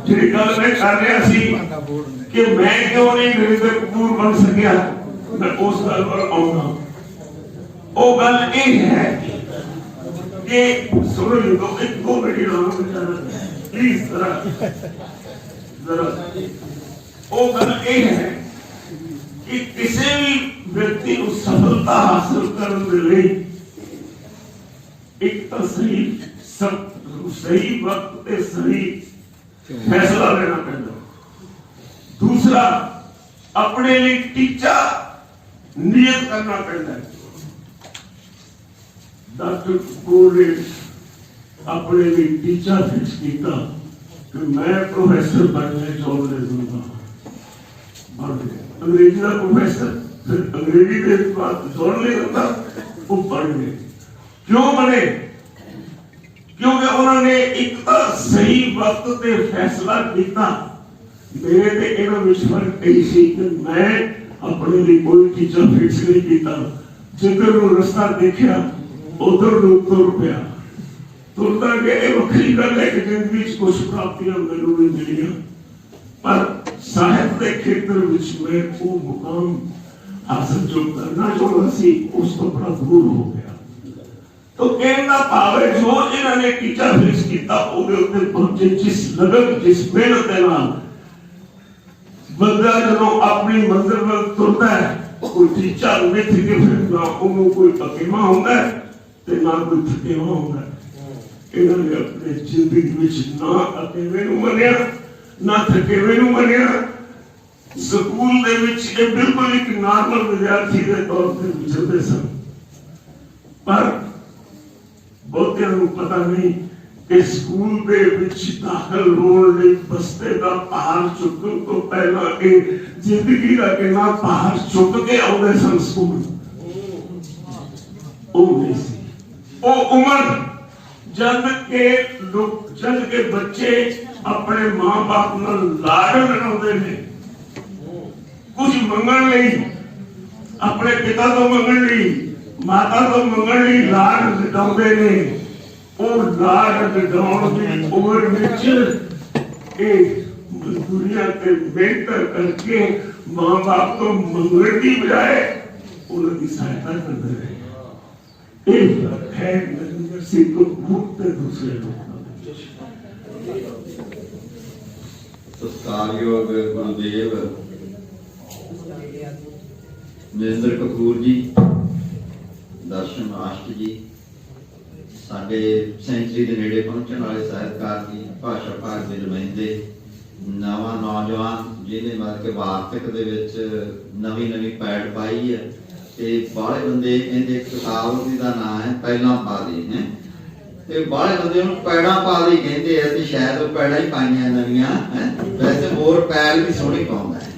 जी गल मैं कर रहा सी कि मैं क्यों नहीं नरेंद्र कपूर बन सकिया, मैं उस गल पर आऊंगा। वो गल ये है कि सुनो जी, 2 मिनट प्लीज जरा वो गल ये है कि किसी भी व्यक्ति को सफलता हासिल करने के लिए एक तो सही वक्त पे सही फैसला लेना पड़ता, दूसरा अपने लिए टीचा नियत करना पड़ता है। डॉक्टर कपूर ने अपने लिए टीचा फिक्स किया कि मैं प्रोफेसर बनने चाहते दूंगा, अंग्रेजी का प्रोफेसर, फिर अंग्रेजी के बाद जोड़ ले रहा वो बढ़ गए। क्यों बने? क्योंकि उन्होंने एक सही वक्त पे फैसला किया। मेरे ते इन्हों विच फर्क यही सी कि मैं अपने लिए कोई टीचर फिक्स नहीं किया, जिधर नूं रास्ता देखा उधर नूं तुर पिया। तुरता गया वक्री गल है कि जिंदगी कुछ प्राप्तियां मैनूं भी मिलियां, पर ਸਾਹਿਤ ਦੇ ਖੇਤਰ ਵਿੱਚ ਮੈਂ ਉਹ ਮੁਕਾਮ ਹਾਸਲ ਜੋ ਕਰਨਾ ਚਾਹੁੰਦਾ ਸੀ ਉਸ ਤੋਂ ਬੜਾ ਦੂਰ ਹੋ ਗਿਆ। ਤਾਂ ਕਹਿਣ ਦਾ ਭਾਵ ਹੈ ਜੋ ਇਹਨਾਂ ਨੇ ਟੀਚਾ ਫਿਕਸ ਕੀਤਾ ਉਹਦੇ ਉੱਤੇ ਪਹੁੰਚੇ, ਜਿਸ ਲਗਨ ਜਿਸ ਮਿਹਨਤ ਦੇ ਨਾਲ ਬੰਦਾ ਜਦੋਂ ਆਪਣੀ ਮੰਜ਼ਿਲ ਵੱਲ ਤੁਰਦਾ ਹੈ, ਕੋਈ ਟੀਚਾ ਮਿੱਥ ਕੇ ਫਿਰਦਾ, ਉਹਨੂੰ ਕੋਈ ਪਕੇਵਾ ਹੁੰਦਾ ਤੇ ਨਾ ਕੋਈ ਥਕੇਵਾ ਹੁੰਦਾ। ਇਹਨਾਂ ਨੇ ਆਪਣੀ ਜ਼ਿੰਦਗੀ ਵਿੱਚ ਨਾ ਅਕੇਵੇਂ ਨੂੰ ਮੰਨਿਆ ਨਾ ਥਕੇਵੇਂ ਨੂੰ ਮੰਨਿਆ। ਸਕੂਲ ਦੇ ਵਿੱਚ ਇਹ ਬਿਲਕੁਲ ਇੱਕ ਨਾਰਮਲ ਵਿਦਿਆਰਥੀ ਦੇ ਤੌਰ ਤੇ ਵਿਚਰਦੇ ਸਨ, ਪਰ ਬਹੁਤਿਆਂ ਨੂੰ ਪਤਾ ਨਹੀਂ ਕਿ ਸਕੂਲ ਦੇ ਵਿੱਚ ਦਾਖਲ ਹੋਣ ਲਈ ਬਸਤੇ ਦਾ ਪਹਾੜ ਚੁੱਕਣ ਤੋਂ ਪਹਿਲਾਂ ਇਹ ਜ਼ਿੰਦਗੀ ਦਾ ਕਿੰਨਾ ਪਹਾੜ ਚੁੱਕ ਕੇ ਆਉਂਦੇ ਸਨ ਸਕੂਲ। ਉਹ ਨਹੀਂ ਸੀ ਉਹ ਉਮਰ ਜਦ ਕੇ ਬੱਚੇ ਆਪਣੇ ਮਾਂ-ਬਾਪ ਨਾਲ ਲਾਡ ਲੜਾਉਂਦੇ ਨੇ, ਕੁਝ ਮੰਗਣ ਲਈ, ਆਪਣੇ ਪਿਤਾ ਤੋਂ ਮੰਗਣ ਲਈ, ਮਾਤਾ ਤੋਂ ਮੰਗਣ ਲਈ ਲਾਡ ਲੜਾਉਂਦੇ ਨੇ। ਉਹ ਲਾਡ ਲੜਾਉਣ ਦੀ ਉਮਰ ਵਿੱਚ ਇਹ ਮਜ਼ਦੂਰੀਆਂ ਤੇ ਮਿਹਨਤ ਕਰਕੇ ਮਾਂ-ਬਾਪ ਤੋਂ ਮੰਗਣ ਦੀ ਬਜਾਏ ਉਹਨਾਂ ਦੀ ਸਹਾਇਤਾ ਕਰਦੇ ਰਹੇ। ਇਹ ਫਰਕ ਹੈ ਨਰਿੰਦਰ ਸਿੰਘ ਕਪੂਰ ਤੇ ਦੂਸਰੇ ਲੋਕਾਂ ਵਿੱਚ। ਸਤਿਕਾਰਯੋਗ ਗੁਰਦੇਵ ਨਰਿੰਦਰ ਕਪੂਰ ਜੀ, ਦਰਸ਼ਨ ਆਸ਼ਟ ਜੀ, ਸਾਡੇ ਸੈਂਚਰੀ ਦੇ ਨੇੜੇ ਪਹੁੰਚਣ ਵਾਲੇ ਸਾਹਿਤਕਾਰ ਜੀ, ਭਾਸ਼ਾ ਭਾਗ ਦੇ ਨੁਮਾਇੰਦੇ, ਨਵਾਂ ਨੌਜਵਾਨ ਜਿਹਨੇ ਮਤਲਬ ਕਿ ਵਾਰਤਕ ਦੇ ਵਿੱਚ ਨਵੀਂ ਪੈੜ ਪਾਈ ਹੈ ਤੇ ਬਾਹਲੇ ਬੰਦੇ ਇਹਦੇ ਕਿਤਾਬ ਦਾ ਨਾਮ ਹੈ ਪਹਿਲਾਂ ਪਾ ਦੇ ਹੈ ਤੇ ਬਾਹਲੇ ਬੰਦੇ ਉਹਨੂੰ ਪੈੜਾਂ ਪਾ ਦੇ ਕਹਿੰਦੇ ਆ ਤੇ ਸ਼ਾਇਦ ਉਹ ਪੈੜਾਂ ਹੀ ਪਾਈਆਂ ਨਵੀਆਂ ਹੈ। ਵੈਸੇ ਹੋਰ ਪੈਲ ਵੀ ਸੋਹਣੀ ਪਾਉਂਦਾ ਹੈ।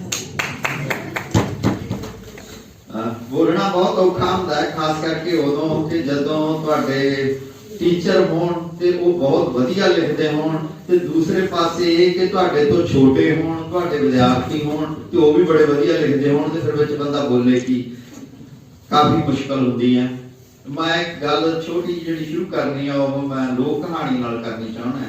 ਬੋਲਣਾ ਬਹੁਤ ਔਖਾ ਹੁੰਦਾ ਹੈ, ਖਾਸ ਕਰਕੇ ਉਦੋਂ ਕਿ ਜਦੋਂ ਤੁਹਾਡੇ ਟੀਚਰ ਹੋਣ ਤੇ ਉਹ ਬਹੁਤ ਵਧੀਆ ਲਿਖਦੇ ਹੋਣ ਤੇ ਦੂਸਰੇ ਪਾਸੇ ਇਹ ਕਿ ਤੁਹਾਡੇ ਤੋਂ ਛੋਟੇ ਹੋਣ, ਤੁਹਾਡੇ ਵਿਦਿਆਰਥੀ ਹੋਣ ਤੇ ਉਹ ਵੀ ਬੜੇ ਵਧੀਆ ਲਿਖਦੇ ਹੋਣ ਤੇ ਫਿਰ ਵਿੱਚ ਬੰਦਾ ਬੋਲੇ ਕੀ, ਕਾਫੀ ਮੁਸ਼ਕਲ ਹੁੰਦੀ ਹੈ। ਮੈਂ ਇੱਕ ਗੱਲ ਛੋਟੀ ਜਿਹੜੀ ਸ਼ੁਰੂ ਕਰਨੀ ਆ ਉਹ ਮੈਂ ਲੋਕ ਕਹਾਣੀ ਨਾਲ ਕਰਨੀ ਚਾਹੁੰਦਾ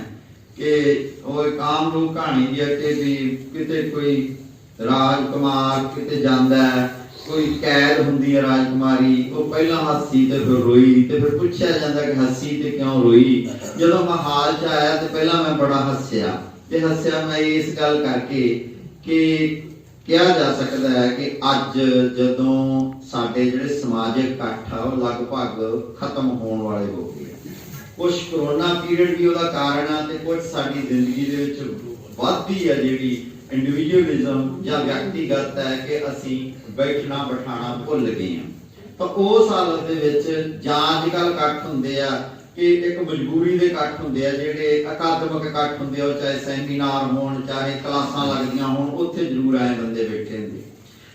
ਕਿ ਉਹ ਇੱਕ ਆਮ ਲੋਕ ਕਹਾਣੀ ਦੀ ਹੈ ਕਿ ਵੀ ਕਿਤੇ ਕੋਈ ਰਾਜਕੁਮਾਰ ਕਿਤੇ ਜਾਂਦਾ ਹੈ, ਕੋਈ ਕੈਦ ਹੁੰਦੀ ਹੈ ਰਾਜਕੁਮਾਰੀ, ਉਹ ਪਹਿਲਾਂ ਹੱਸੀ ਤੇ ਫਿਰ ਰੋਈ ਤੇ ਫਿਰ ਪੁੱਛਿਆ ਜਾਂਦਾ ਕਿ ਹੱਸੀ ਤੇ ਕਿਉਂ ਰੋਈ। ਜਦੋਂ ਮੈਂ ਹਾਲ ਚ ਆਇਆ ਤੇ ਪਹਿਲਾਂ ਮੈਂ ਬੜਾ ਹੱਸਿਆ ਤੇ ਹੱਸਿਆ ਮੈਂ ਇਸ ਗੱਲ ਕਰਕੇ ਕਿ ਕਿਹਾ ਜਾ ਸਕਦਾ ਹੈ ਕਿ ਅੱਜ ਜਦੋਂ ਸਾਡੇ ਜਿਹੜੇ ਸਮਾਜਿਕ ਇਕੱਠ ਆ ਉਹ ਲਗਭਗ ਖਤਮ ਹੋਣ ਵਾਲੇ ਹੋ ਗਏ। ਕੁਝ ਕਰੋਨਾ ਪੀਰੀਅਡ ਵੀ ਉਹਦਾ ਕਾਰਨ ਆ ਤੇ ਕੁਝ ਸਾਡੀ ਜ਼ਿੰਦਗੀ ਦੇ ਵਿੱਚ ਵੱਧਦੀ ਹੈ ਜਿਹੜੀ ਇੰਡੀਵਿਜੂਅਲਿਜ਼ਮ ਜਾਂ ਵਿਅਕਤੀਗਤ ਹੈ ਕਿ ਅਸੀਂ ਬੈਠਣਾ ਬਿਠਾਣਾ ਭੁੱਲ ਗਏ ਹਾਂ। ਤਾਂ ਉਸ ਹਾਲਤ ਦੇ ਵਿੱਚ ਜਾਂ ਅੱਜ ਕੱਲ੍ਹ ਇਕੱਠ ਹੁੰਦੇ ਆ ਕਿ ਇੱਕ ਮਜਬੂਰੀ ਦੇ ਇਕੱਠ ਹੁੰਦੇ ਆ, ਜਿਹੜੇ ਅਕਾਦਮਿਕ ਇਕੱਠ ਹੁੰਦੇ ਆ, ਚਾਹੇ ਸੈਮੀਨਾਰ ਹੋਣ ਚਾਹੇ ਕਲਾਸਾਂ ਲੱਗਦੀਆਂ ਹੋਣ, ਉੱਥੇ ਜ਼ਰੂਰ ਆਏ ਬੰਦੇ ਬੈਠੇ ਹੁੰਦੇ।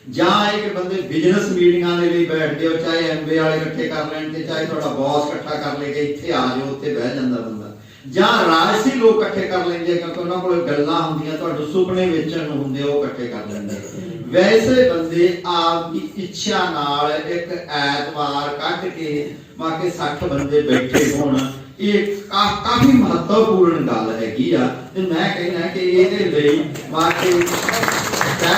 ਜਾਂ ਇੱਕ ਬੰਦੇ ਬਿਜ਼ਨਸ ਮੀਟਿੰਗਾਂ ਦੇ ਲਈ ਬੈਠਦੇ ਹੋ, ਚਾਹੇ ਐਮਬੀ ਵਾਲੇ ਇਕੱਠੇ ਕਰ ਲੈਣ ਤੇ ਚਾਹੇ ਤੁਹਾਡਾ ਬੌਸ ਇਕੱਠਾ ਕਰ ਲੇ ਕਿ ਇੱਥੇ ਆ ਜਾਓ, ਉੱਥੇ ਬਹਿ ਜਾਂਦਾ ਬੰਦਾ। ਜਾਂ ਰਾਜਸੀ ਲੋਕ ਇਕੱਠੇ ਕਰ ਲੈਂਦੇ ਕਿਉਂਕਿ ਉਹਨਾਂ ਕੋਲ ਗੱਲਾਂ ਹੁੰਦੀਆਂ, ਤੁਹਾਡੇ ਸੁਪਨੇ ਵੇਚਣ ਨੂੰ ਹੁੰਦੇ, ਉਹ ਇਕੱਠੇ ਕਰ ਲੈਂਦੇ। ਵੈਸੇ ਬੰਦੇ ਆਪ ਦੀ ਇੱਛਾ ਨਾਲ ਇੱਕ ਐਤਵਾਰ ਕੱਢ ਕੇ ਬਾਕੀ 60 ਬੰਦੇ ਬੈਠੇ ਹੋਣ, ਇਹ ਕਾਫੀ ਮਹੱਤਵਪੂਰਨ ਗੱਲ ਹੈਗੀ ਆ। ਤੇ ਮੈਂ ਕਹਿਣਾ ਕਿ ਇਹਦੇ ਲਈ ਬਾਕੀ ਪਤਾ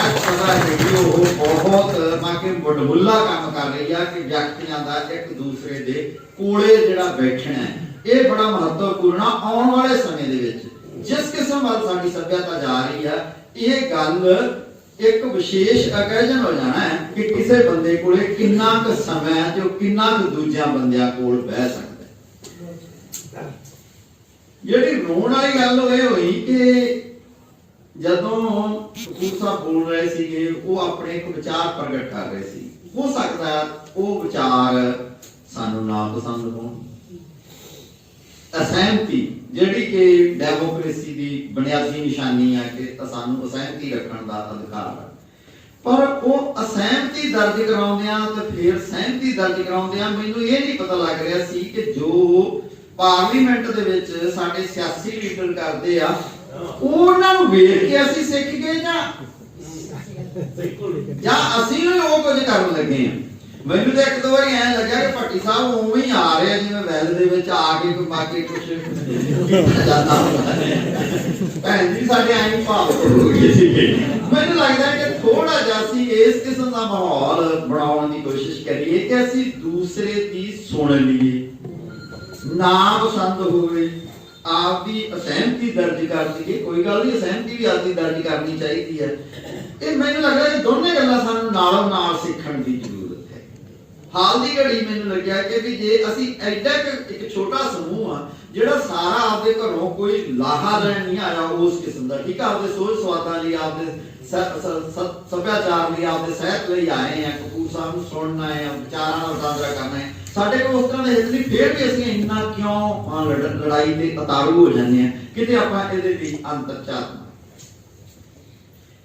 ਹੈ ਕਿ ਉਹ ਬਹੁਤ ਬਾਕੀ ਵਡਮੁੱਲਾ ਕੰਮ ਕਰ ਰਹੀ ਆ ਕਿ ਵਿਅਕਤੀਆਂ ਦਾ ਇੱਕ ਦੂਸਰੇ ਦੇ ਕੋਲੇ ਜਿਹੜਾ ਬੈਠਣਾ ਹੈ ਇਹ ਬੜਾ ਮਹੱਤਵਪੂਰਨ ਆ। ਆਉਣ ਵਾਲੇ ਸਮੇਂ ਦੇ ਵਿੱਚ ਜਿਸ ਕਿਸਮ ਵੱਲ ਸਾਡੀ ਸੱਭਿਅਤਾ ਜਾ ਰਹੀ ਆ, ਇਹ ਗੱਲ ਇੱਕ ਵਿਸ਼ੇਸ਼ ਅਕੈਜਨ ਹੋ ਜਾਣਾ ਹੈ ਕਿ ਕਿਸੇ ਬੰਦੇ ਕੋਲੇ ਕਿੰਨਾ ਕੁ ਸਮਾਂ ਹੈ ਤੇ ਉਹ ਕਿੰਨਾ ਕੁ ਦੂਜਿਆਂ ਬੰਦਿਆਂ ਕੋਲ ਬਹਿ ਸਕਦਾ ਹੈ। ਜਿਹੜੀ ਰੋਣ ਵਾਲੀ ਗੱਲ ਇਹ ਹੋਈ ਕਿ ਜਦੋਂ ਕਪੂਰ ਸਾਹਿਬ ਬੋਲ ਰਹੇ ਸੀਗੇ, ਉਹ ਆਪਣੇ ਇੱਕ ਵਿਚਾਰ ਪ੍ਰਗਟ ਕਰ ਰਹੇ ਸੀ। ਹੋ ਸਕਦਾ ਉਹ ਵਿਚਾਰ ਸਾਨੂੰ ਨਾ ਪਸੰਦ ਹੋਣ। ਅਸਹਿਮਤੀ ਜਿਹੜੀ ਕਿ ਡੈਮੋਕ੍ਰੇਸੀ ਦੀ ਬੁਨਿਆਦੀ ਨਿਸ਼ਾਨੀ ਹੈ ਕਿ ਸਾਨੂੰ ਅਸਹਿਮਤੀ ਰੱਖਣ ਦਾ ਅਧਿਕਾਰ ਹੈ, ਪਰ ਉਹ ਅਸਹਿਮਤੀ ਦਰਜ ਕਰਾਉਂਦਿਆਂ ਤੇ ਫਿਰ ਸਹਿਮਤੀ ਦਰਜ ਕਰਾਉਂਦਿਆਂ ਮੈਨੂੰ ਇਹ ਨਹੀਂ ਪਤਾ ਲੱਗ ਰਿਹਾ ਸੀ ਕਿ ਜੋ ਪਾਰਲੀਮੈਂਟ ਦੇ ਵਿੱਚ ਸਾਡੇ ਸਿਆਸੀ ਲੀਡਰ ਕਰਦੇ ਆ ਉਹਨਾਂ ਨੂੰ ਵੇਖ ਕੇ ਅਸੀਂ ਸਿੱਖ ਗਏ ਜਾਂ ਅਸੀਂ ਉਹ ਕੁਝ ਕਰਨ ਲੱਗੇ ਆ। ਮੈਨੂੰ ਤਾਂ ਇੱਕ ਦੋ ਵਾਰੀ ਐਂ ਲੱਗਿਆ ਕਿ ਭੱਟੀ ਸਾਹਿਬ ਉਵੇਂ ਹੀ ਆ ਰਹੇ ਆ ਜਿਵੇਂ ਵੈਲ ਦੇ ਵਿੱਚ ਆ ਕੇ ਕੋਈ ਬਾਕੀ ਕੁਛ ਜਾਂਦਾ ਹੁੰਦਾ ਭੈਣ ਜੀ ਸਾਡੇ ਐਂ ਹੀ ਭਾਵ ਹੋ ਗਏ ਸੀ। ਮੈਨੂੰ ਲੱਗਦਾ ਕਿ ਥੋੜਾ ਜਿਹਾ ਅਸੀਂ ਇਸ ਕਿਸਮ ਦਾ ਮਾਹੌਲ ਬਣਾਉਣ ਦੀ ਕੋਸ਼ਿਸ਼ ਕਰੀਏ ਕਿ ਅਸੀਂ ਦੂਸਰੇ ਦੀ ਸੁਣ ਲਈਏ, ਨਾ ਪਸੰਦ ਹੋਵੇ ਆਪਦੀ ਅਸਹਿਮਤੀ ਦਰਜ ਕਰ ਦਈਏ। ਕੋਈ ਗੱਲ ਨਹੀਂ, ਅਸਹਿਮਤੀ ਵੀ ਆਪਦੀ ਦਰਜ ਕਰਨੀ ਚਾਹੀਦੀ ਹੈ। ਇਹ ਮੈਨੂੰ ਲੱਗਦਾ ਕਿ ਦੋਨੇ ਗੱਲਾਂ ਸਾਨੂੰ ਨਾਲੋਂ ਨਾਲ ਸਿੱਖਣ ਦੀ ਜ਼ਰੂਰਤ ਹੈ। ਹਾਲ ਦੀ ਘੜੀ ਮੈਨੂੰ ਲੱਗਿਆ ਕਿ ਵੀ ਜੇ ਅਸੀਂ ਐਡਾ ਇੱਕ ਛੋਟਾ ਸਮੂਹ ਆ ਜਿਹੜਾ ਸਾਰਾ ਆਪਦੇ ਘਰੋਂ ਕੋਈ ਲਾਹਾ ਲੈਣ ਨਹੀਂ ਆਇਆ ਉਸ ਕਿਸਮ ਦਾ, ਠੀਕ ਆ, ਆਪਦੇ ਸੋਚ ਸਵਾਦਾਂ ਲਈ, ਆਪਦੇ ਸੱਭਿਆਚਾਰ ਲਈ, ਆਪਦੇ ਸਾਹਿਤ ਲਈ ਆਏ ਆ, ਕਪੂਰ ਸਾਹਿਬ ਨੂੰ ਸੁਣਨਾ ਹੈ, ਵਿਚਾਰਾਂ ਨਾਲ ਸਾਂਝਾ ਕਰਨਾ ਹੈ। ਸਾਡੇ ਕੋਲ ਉਸ ਤਰ੍ਹਾਂ ਦੇ ਹਿੱਤ ਨਹੀਂ, ਫੇਰ ਵੀ ਅਸੀਂ ਇੰਨਾ ਕਿਉਂ ਲੜਾਈ ਦੇ ਉਤਾਰੂ ਹੋ ਜਾਂਦੇ ਆ। ਕਿਤੇ ਆਪਾਂ ਇਹਦੇ ਲਈ ਅੰਤਰਚਾਤ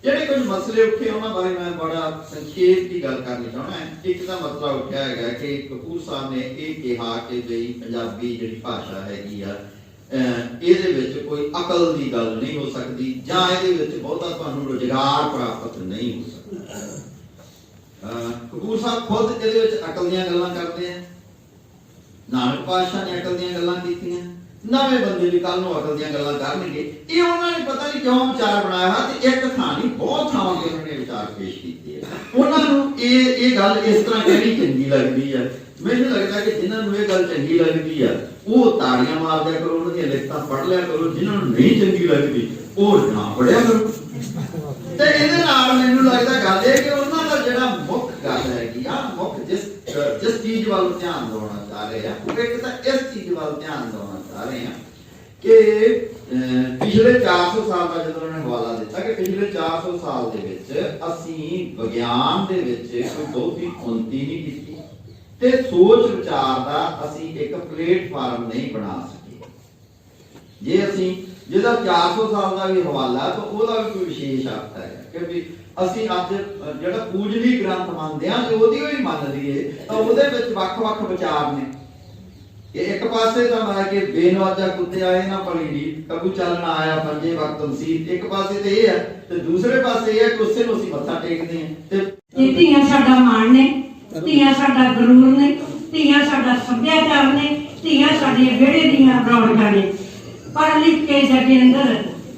ਜਿਹੜੇ ਕੁਝ ਮਸਲੇ ਉੱਠੇ ਉਹਨਾਂ ਬਾਰੇ ਮੈਂ ਬੜਾ ਸੰਖੇਪ ਦੀ ਗੱਲ ਕਰਨੀ ਚਾਹੁੰਦਾ। ਇੱਕ ਤਾਂ ਮਸਲਾ ਉੱਠਿਆ ਹੈਗਾ ਕਿ ਕਪੂਰ ਸਾਹਿਬ ਨੇ ਇਹ ਕਿਹਾ ਕਿ ਬਈ ਪੰਜਾਬੀ ਜਿਹੜੀ ਭਾਸ਼ਾ ਹੈਗੀ ਆ ਇਹਦੇ ਵਿੱਚ ਕੋਈ ਅਕਲ ਦੀ ਗੱਲ ਨਹੀਂ ਹੋ ਸਕਦੀ, ਜਾਂ ਇਹਦੇ ਵਿੱਚ ਬਹੁਤਾ ਤੁਹਾਨੂੰ ਰੁਜ਼ਗਾਰ ਪ੍ਰਾਪਤ ਨਹੀਂ ਹੋ ਸਕਦਾ। ਕਪੂਰ ਸਾਹਿਬ ਖੁਦ ਇਹਦੇ ਵਿੱਚ ਅਕਲ ਦੀਆਂ ਗੱਲਾਂ ਕਰਦੇ ਆ। ਨਾਨਕ ਪਾਤਸ਼ਾਹ ਨੇ ਅਕਲ ਦੀਆਂ ਗੱਲਾਂ ਕੀਤੀਆਂ, ਨਵੇਂ ਬੰਦੇ ਵੀ ਕੱਲ ਨੂੰ ਅਕਲ ਦੀਆਂ ਗੱਲਾਂ ਕਰਨਗੇ। ਇਹ ਉਹਨਾਂ ਨੇ ਪਤਾ ਨਹੀਂ ਕਿਉਂ ਵਿਚਾਰ ਬਣਾਇਆ ਤੇ ਇੱਕ ਥਾਂ ਨਹੀਂ ਬਹੁਤ ਥਾਵਾਂ ਤੇ ਉਹਨਾਂ ਨੇ ਵਿਚਾਰ ਪੇਸ਼ ਕੀਤੇ ਆ। ਉਹਨਾਂ ਨੂੰ ਇਹ ਗੱਲ ਇਸ ਤਰ੍ਹਾਂ ਕਹਿਣੀ ਚੰਗੀ ਲੱਗਦੀ ਆ। ਮੈਨੂੰ ਲੱਗਦਾ ਕਿ ਜਿਨ੍ਹਾਂ ਨੂੰ ਇਹ ਗੱਲ ਚੰਗੀ ਲੱਗਦੀ ਆ ਉਹ ਤਾੜੀਆਂ ਮਾਰ ਦਿਆ ਕਰੋ, ਉਹਨਾਂ ਦੀਆਂ ਲਿਖਤਾਂ ਪੜ੍ਹ ਲਿਆ ਕਰੋ। ਜਿਨ੍ਹਾਂ ਨੂੰ ਨਹੀਂ ਚੰਗੀ ਲੱਗਦੀ ਉਹ ਨਾ ਪੜ੍ਹਿਆ ਕਰੋ। ਤੇ ਇਹਦੇ ਨਾਲ ਮੈਨੂੰ ਲੱਗਦਾ ਗੱਲ ਇਹ ਕਿ ਉਹਨਾਂ ਦਾ ਜਿਹੜਾ ਮੁੱਖ ਗੱਲ ਹੈਗੀ ਆ, ਮੁੱਖ ਜਿਸ ਚੀਜ਼ ਵੱਲ ਧਿਆਨ ਦੇਣਾ ਚਾਹ ਰਹੇ ਆ, ਉਹ ਇੱਕ ਤਾਂ ਇਸ ਚੀਜ਼ ਵੱਲ ਧਿਆਨ ਦੇਣਾ ਚਾਹ ਰਹੇ ਆ ਕਿ ਪਿਛਲੇ 400 ਸਾਲ ਦਾ ਜਦੋਂ ਉਹਨੇ ਹਵਾਲਾ ਦਿੱਤਾ ਕਿ ਪਿਛਲੇ 400 ਸਾਲ ਦੇ ਵਿੱਚ ਅਸੀਂ ਵਿਗਿਆਨ ਦੇ ਵਿੱਚ ਕੋਈ ਬਹੁਤੀ ਉન્નਤੀ ਨਹੀਂ ਕੀਤੀ ਤੇ ਸੋਚ ਵਿਚਾਰ ਦਾ ਅਸੀਂ ਇੱਕ ਪਲੇਟਫਾਰਮ ਨਹੀਂ ਬਣਾ ਸਕੇ। ਜੇ ਅਸੀਂ ਜਿਹਦਾ 400 ਸਾਲ ਦਾ ਵੀ ਹਵਾਲਾ ਤਾਂ ਉਹਦਾ ਵੀ ਕੋਈ ਵਿਸ਼ੇਸ਼ ਅਰਥ ਹੈ ਕਿ ਵੀ ਅਸੀਂ ਅੱਜ ਜਿਹੜਾ ਪੂਜਨੀ ਗ੍ਰੰਥ ਮੰਨਦੇ ਆ ਤੇ ਉਹਦੀ ਵੀ ਮੰਨ ਲਈਏ ਤਾਂ ਉਹਦੇ ਵਿੱਚ ਵੱਖ-ਵੱਖ ਵਿਚਾਰ ਨੇ। ਇਹ ਇੱਕ ਪਾਸੇ ਤਾਂ ਮੈਂ ਕਿ ਬੇਨਵਾਜਾ ਕੁੱਤੇ ਆਏ ਨਾ ਪਲੀ ਦੀ ਕਬੂ ਚੱਲਣਾ ਆਇਆ ਪੰਜੇ ਵਕਤ ਮਸੀਤ, ਇੱਕ ਪਾਸੇ ਤੇ ਇਹ ਹੈ ਤੇ ਦੂਸਰੇ ਪਾਸੇ ਇਹ ਹੈ ਕਿ ਉਸੇ ਨੂੰ ਅਸੀਂ ਮੱਥਾ ਟੇਕਦੇ ਹਾਂ। ਤੇ ਧੀਆਂ ਸਾਡਾ ਮਾਣ ਨੇ, ਧੀਆਂ ਸਾਡਾ ਗਰੂਰ ਨੇ, ਧੀਆਂ ਸਾਡਾ ਸੱਭਿਆਚਾਰ ਨੇ, ਧੀਆਂ ਸਾਡੇ ਵਿਹੜੇ ਦੀਆਂ ਰੌਣਕਾਂ ਨੇ। ਪੜ੍ਹ ਲਿਖ ਕੇ ਜੱਗੇ ਅੰਦਰ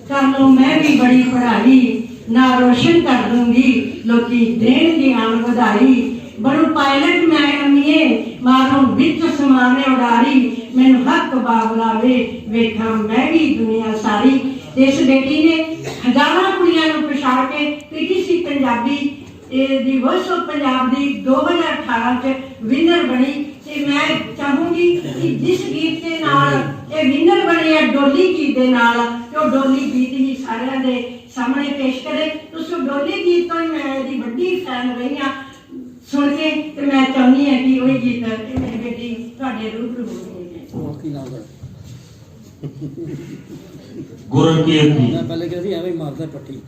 ਕਰ ਲਓ ਮੈਂ ਵੀ ਬੜੀ ਪੜ੍ਹਾਈ, ਨਾ ਰੋਸ਼ਨ ਕਰ ਦੂੰਗੀ ਲੋਕੀ ਦੇਣਗੇ ਆਣ ਵਧਾਈ। ਬੜੂ ਪਾਇਲਟ ਮੈਂ ਅਮੀਏ ਮਾਰੋਂ ਵਿੱਚ ਸਮਾਨੇ ਉਡਾਰੀ, ਮੈਨੂੰ ਹੱਕ ਬਾਬਲਾਵੇ ਵੇਖਾਂ ਮੈਂ ਵੀ ਦੁਨੀਆ ਸਾਰੀ। ਇਸ ਬੇਟੀ ਨੇ ਹਜ਼ਾਰਾਂ ਕੁੜੀਆਂ ਨੂੰ ਪਛਾੜ ਕੇ PTC Punjabi the voice of Punjab ਦੀ 2018 ਚ ਵਿਨਰ ਬਣੀ। ਤੇ ਮੈਂ ਚਾਹੂੰਗੀ ਕਿ ਜਿਸ ਗੀਤ ਦੇ ਨਾਲ ਇਹ ਵਿਨਰ ਬਣੀ ਹੈ ਡੋਲੀ ਗੀਤ ਦੇ ਨਾਲ, ਤੇ ਉਹ ਡੋਲੀ ਗੀਤ ਹੀ ਸਾਰਿਆਂ ਦੇ ਸਾਹਮਣੇ ਪੇਸ਼ ਕਰੇ। ਉਸ ਡੋਲੀ ਗੀਤ ਤੋਂ ਮੈਂ ਇਹਦੀ ਵੱਡੀ ਫੈਨ ਰਹੀ ਹਾਂ ਸੁਣ ਕੇ, ਤੇ ਮੈਂ ਚਾਹੁੰਦੀ ਹਾਂ ਕਿ ਉਹ ਗੀਤ ਮੇਰੀ ਬੇਟੀ ਤੁਹਾਡੇ ਰੂਬਰੂ ਹੋ ਜਾਵੇ। ਗੁਰੂ ਕੀ ਮੈਂ ਪਹਿਲੇ ਕਿਹਾ ਸੀ ਐਵੇਂ ਮਾਰਦਾ ਪੱਟੀ,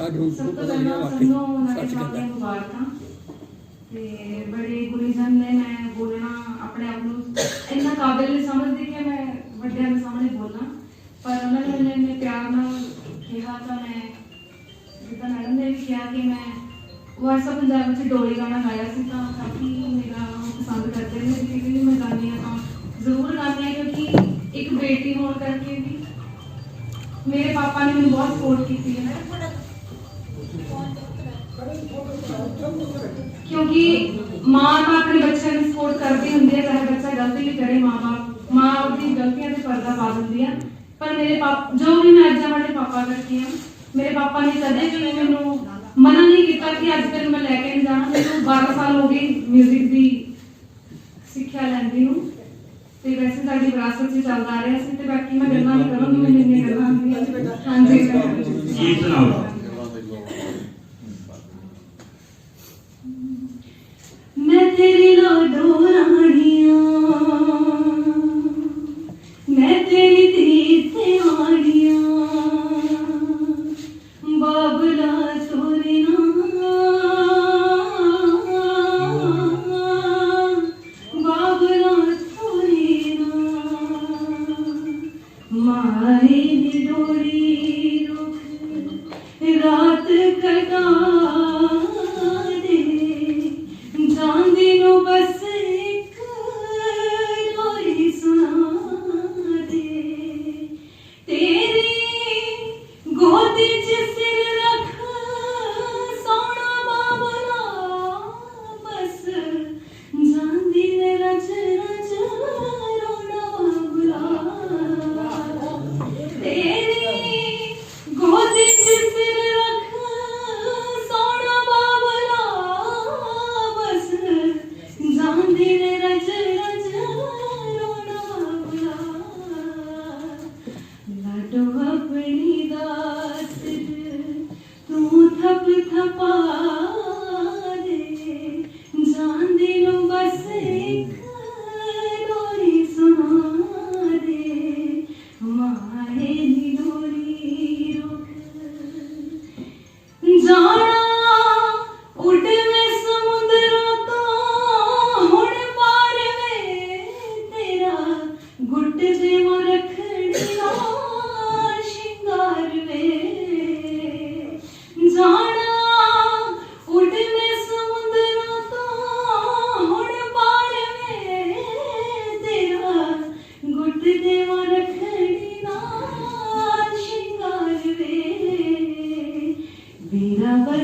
ਅੱਜ ਹੁਣ ਸਭ ਤੋਂ ਪਹਿਲਾਂ ਸਾਨੂੰ ਸੱਚ ਕਹਿੰਦਾ ਮੁਬਾਰਕਾਂ। ਤੇ ਬੜੇ ਗੁਰੀਜਨ ਨੇ ਮੈਂ ਬੋਲਣਾ ਆਪਣੇ ਆਪ ਨੂੰ ਇੰਨਾ ਕਾਬਿਲ ਨਹੀਂ ਸਮਝਦੀ ਕਿ ਮੈਂ ਵੱਡਿਆਂ ਦੇ ਸਾਹਮਣੇ ਬੋਲਾਂ, ਪਰ ਉਹਨਾਂ ਨੇ ਮੈਨੂੰ ਇੰਨੇ ਪਿਆਰ ਨਾਲ ਕਿਹਾ ਤਾਂ ਮੈਂ ਜਿੱਦਾਂ ਮੈਡਮ ਨੇ ਵੀ ਕਿਹਾ ਕਿ ਮੈਂ ਵੌਇਸ ਆਫ ਪੰਜਾਬ ਵਿੱਚ ਡੋਲੀ ਗਾਣਾ ਗਾਇਆ ਸੀ ਤਾਂ ਕਾਫੀ ਮੇਰਾ ਪਸੰਦ ਕਰਦੇ ਨੇ। ਜਿਵੇਂ ਵੀ ਮੈਂ ਗਾਉਂਦੀ ਹਾਂ ਤਾਂ ਜ਼ਰੂਰ ਗਾਉਂਦੀ ਹਾਂ ਕਿਉਂਕਿ ਇੱਕ ਬੇਟੀ ਹੋਣ ਕਰਕੇ ਵੀ ਮੇਰੇ ਪਾਪਾ ਨੇ ਮੈਨੂੰ ਬਹੁਤ ਸਪੋਰਟ ਕੀਤੀ ਹੈ। ਕਿਉਂਕਿ ਮਾਂ ਤਾਂ ਆਪਣੇ ਬੱਚਿਆਂ ਨੂੰ ਸਪੋਰਟ ਕਰਦੀ ਹੁੰਦੀ ਹੈ, ਚਾਹੇ ਬੱਚਾ ਗਲਤੀ ਵੀ ਕਰੇ ਮਾਂ ਆਪਣੀ ਗਲਤੀਆਂ ਤੇ ਪਰਦਾ ਪਾ ਦਿੰਦੀ ਹੈ। ਪਰ ਮੇਰੇ ਪਾਪਾ ਜੋ ਵੀ ਮੈਂ ਅੱਜ ਆਪਣੇ ਪਾਪਾ ਕਰਦੀ ਹਾਂ, ਮੇਰੇ ਪਾਪਾ ਨੇ ਕਦੇ ਵੀ ਮੈਨੂੰ ਮਨਾ ਨਹੀਂ ਕੀਤਾ ਕਿ ਅੱਜ ਤੱਕ ਮੈਂ ਲੈ ਕੇ ਨਹੀਂ ਜਾਣਾ। ਮੈਨੂੰ 12 ਸਾਲ ਹੋ ਗਏ ਮਿਊਜ਼ਿਕ ਦੀ ਸਿੱਖਿਆ ਲੈਂਦੀ ਨੂੰ, ਤੇ ਵੈਸੇ ਸਾਡੀ ਵਿਰਾਸਤ 'ਚ ਚੱਲਦਾ ਆ ਰਿਹਾ ਸੀ। ਤੇ ਬਾਕੀ ਮੈਂ ਗੱਲਾਂ ਨਹੀਂ ਕਰਾਂਗੀ, ਮੈਨੂੰ ਇੰਨੀਆਂ ਗੱਲਾਂ ਆਉਂਦੀਆਂ। ਹਾਂਜੀ ਕੀ ਸੁਣਾਓ? मैं तेरी लाडो रानिया, मैं तेरी तीर्थ आड़िया, बाबला सोरना बाबला सोरना, मारे दी डोरी रुख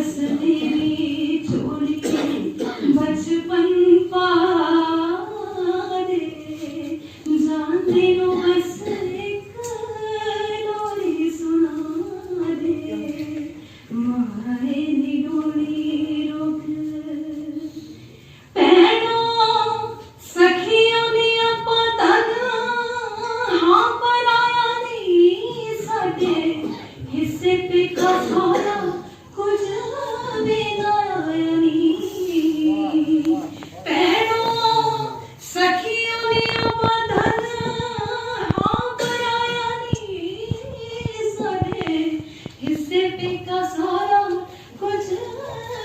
बस तेरी चोली बचपन पा दे जानती नो बस एक लोरी सुना दे मारे दी डोली रोक पैनों सखियों दिया पतन हाँ बनाया नहीं साडे हिस्से पे का सारा कुछ भी ना आया नहीं पैनों सखियों दिया पतन हाँ बनाया नहीं साडे हिस्से पे का सारा कुछ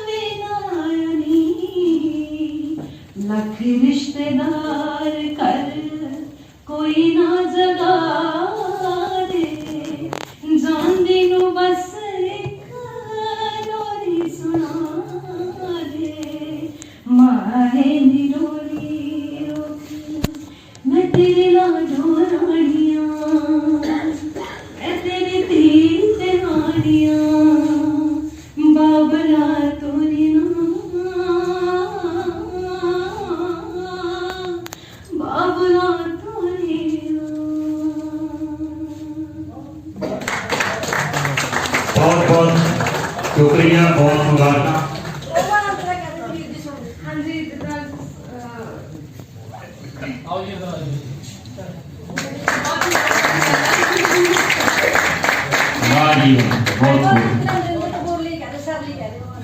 भी ना आया नहीं लख रिश्तेदार कर कोई ना जगा दे जान दिनु बस एक लोरी सुना दे माहे नी डोली रोक मैं तेरे लाडो रानियां मैं तेरे तीर ते हानियां बाबला तोरी ना बाबला तोरी ना बहुत बहुत शुक्रिया, बहुत मुबारक। हाँ जी वाह जी वाह, बहुत खूब।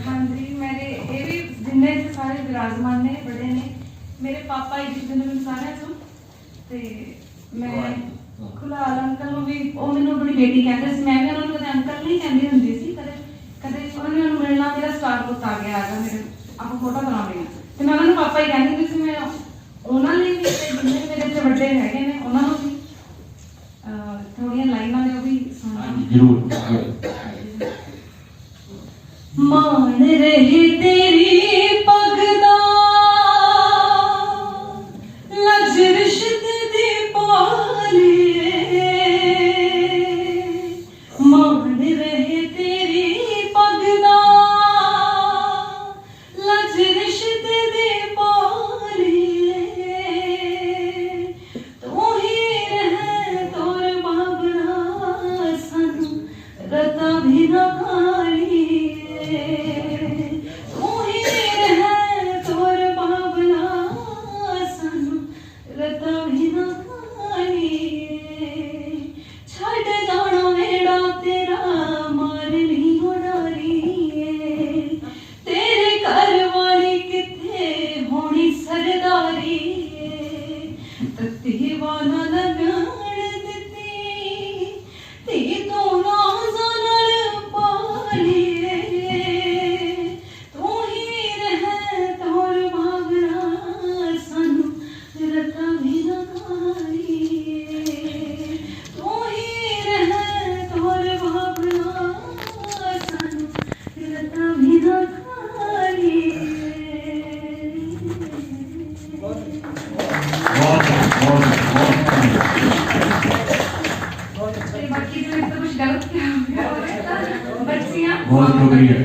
हाँ जी मेरे ये भी जिन्ने च सारे विराजमान ने बड़े ने मेरे पापा ही जिस दिन सारे चो ते मैं खुलाल अंकल ਨੂੰ ਵੀ ਉਹ ਮੈਨੂੰ ਬੜੀ ਬੇਟੀ ਕਹਿੰਦੇ ਸੀ ਮੈਂ ਵੀ ਉਹਨਾਂ ਨੂੰ ਕਦੇ ਅੰਕਲ ਨਹੀਂ ਕਹਿੰਦੀ ਹੁੰਦੀ ਸੀ ਕਦੇ ਉਹਨਾਂ ਨੇ ਮੈਨੂੰ ਮਿਲਣਾ ਮੇਰਾ ਸਟਾਰ ਪੁੱਤ ਆ ਗਿਆ ਮੇਰੇ ਆਪਾਂ ਫੋਟੋ ਬਣਾਉਂਦੇ ਤੇ ਮੈਂ ਉਹਨਾਂ ਨੂੰ ਪਾਪਾ ਹੀ ਕਹਿੰਦੀ ਹੁੰਦੀ ਸੀ ਮੈਂ ਉਹਨਾਂ ਲਈ ਵੀ ਤੇ ਜਿੰਨੇ ਮੇਰੇ ਚ ਵੱਡੇ ਹੈਗੇ ਨੇ ਉਹਨਾਂ ਨੂੰ ਵੀ ਥੋੜੀਆਂ ਲਾਈਨਾਂ ਨੇ ਉਹ ਵੀ ਸੁਣਾ जरूर मान रहे तेरी पगदा लज रिश्त दी पाले मान रहे तेरी पगदा लज रिश्त दी पाले तू ही रह तोर बाबड़ा सानू रता भी ना खाली तू ही रह तोर बाबला सानू रता भी ना खाली छड़ जाना वेड़ा तेरा मार नहीं होनारी तेरे घर वाली किथे होनी सरदारी तत्ती वाला लगन दित्ती ती तो नाज़ां नाल पाली तू ही रह तोर बाबरा सानू रता भी ना खाली तू ही रह तोर बाबरा सानू रता भी ना खाली बहुत बहुत बहुत बाकी जो तो कुछ गलत किया बच्चियां बहुत शुक्रिया।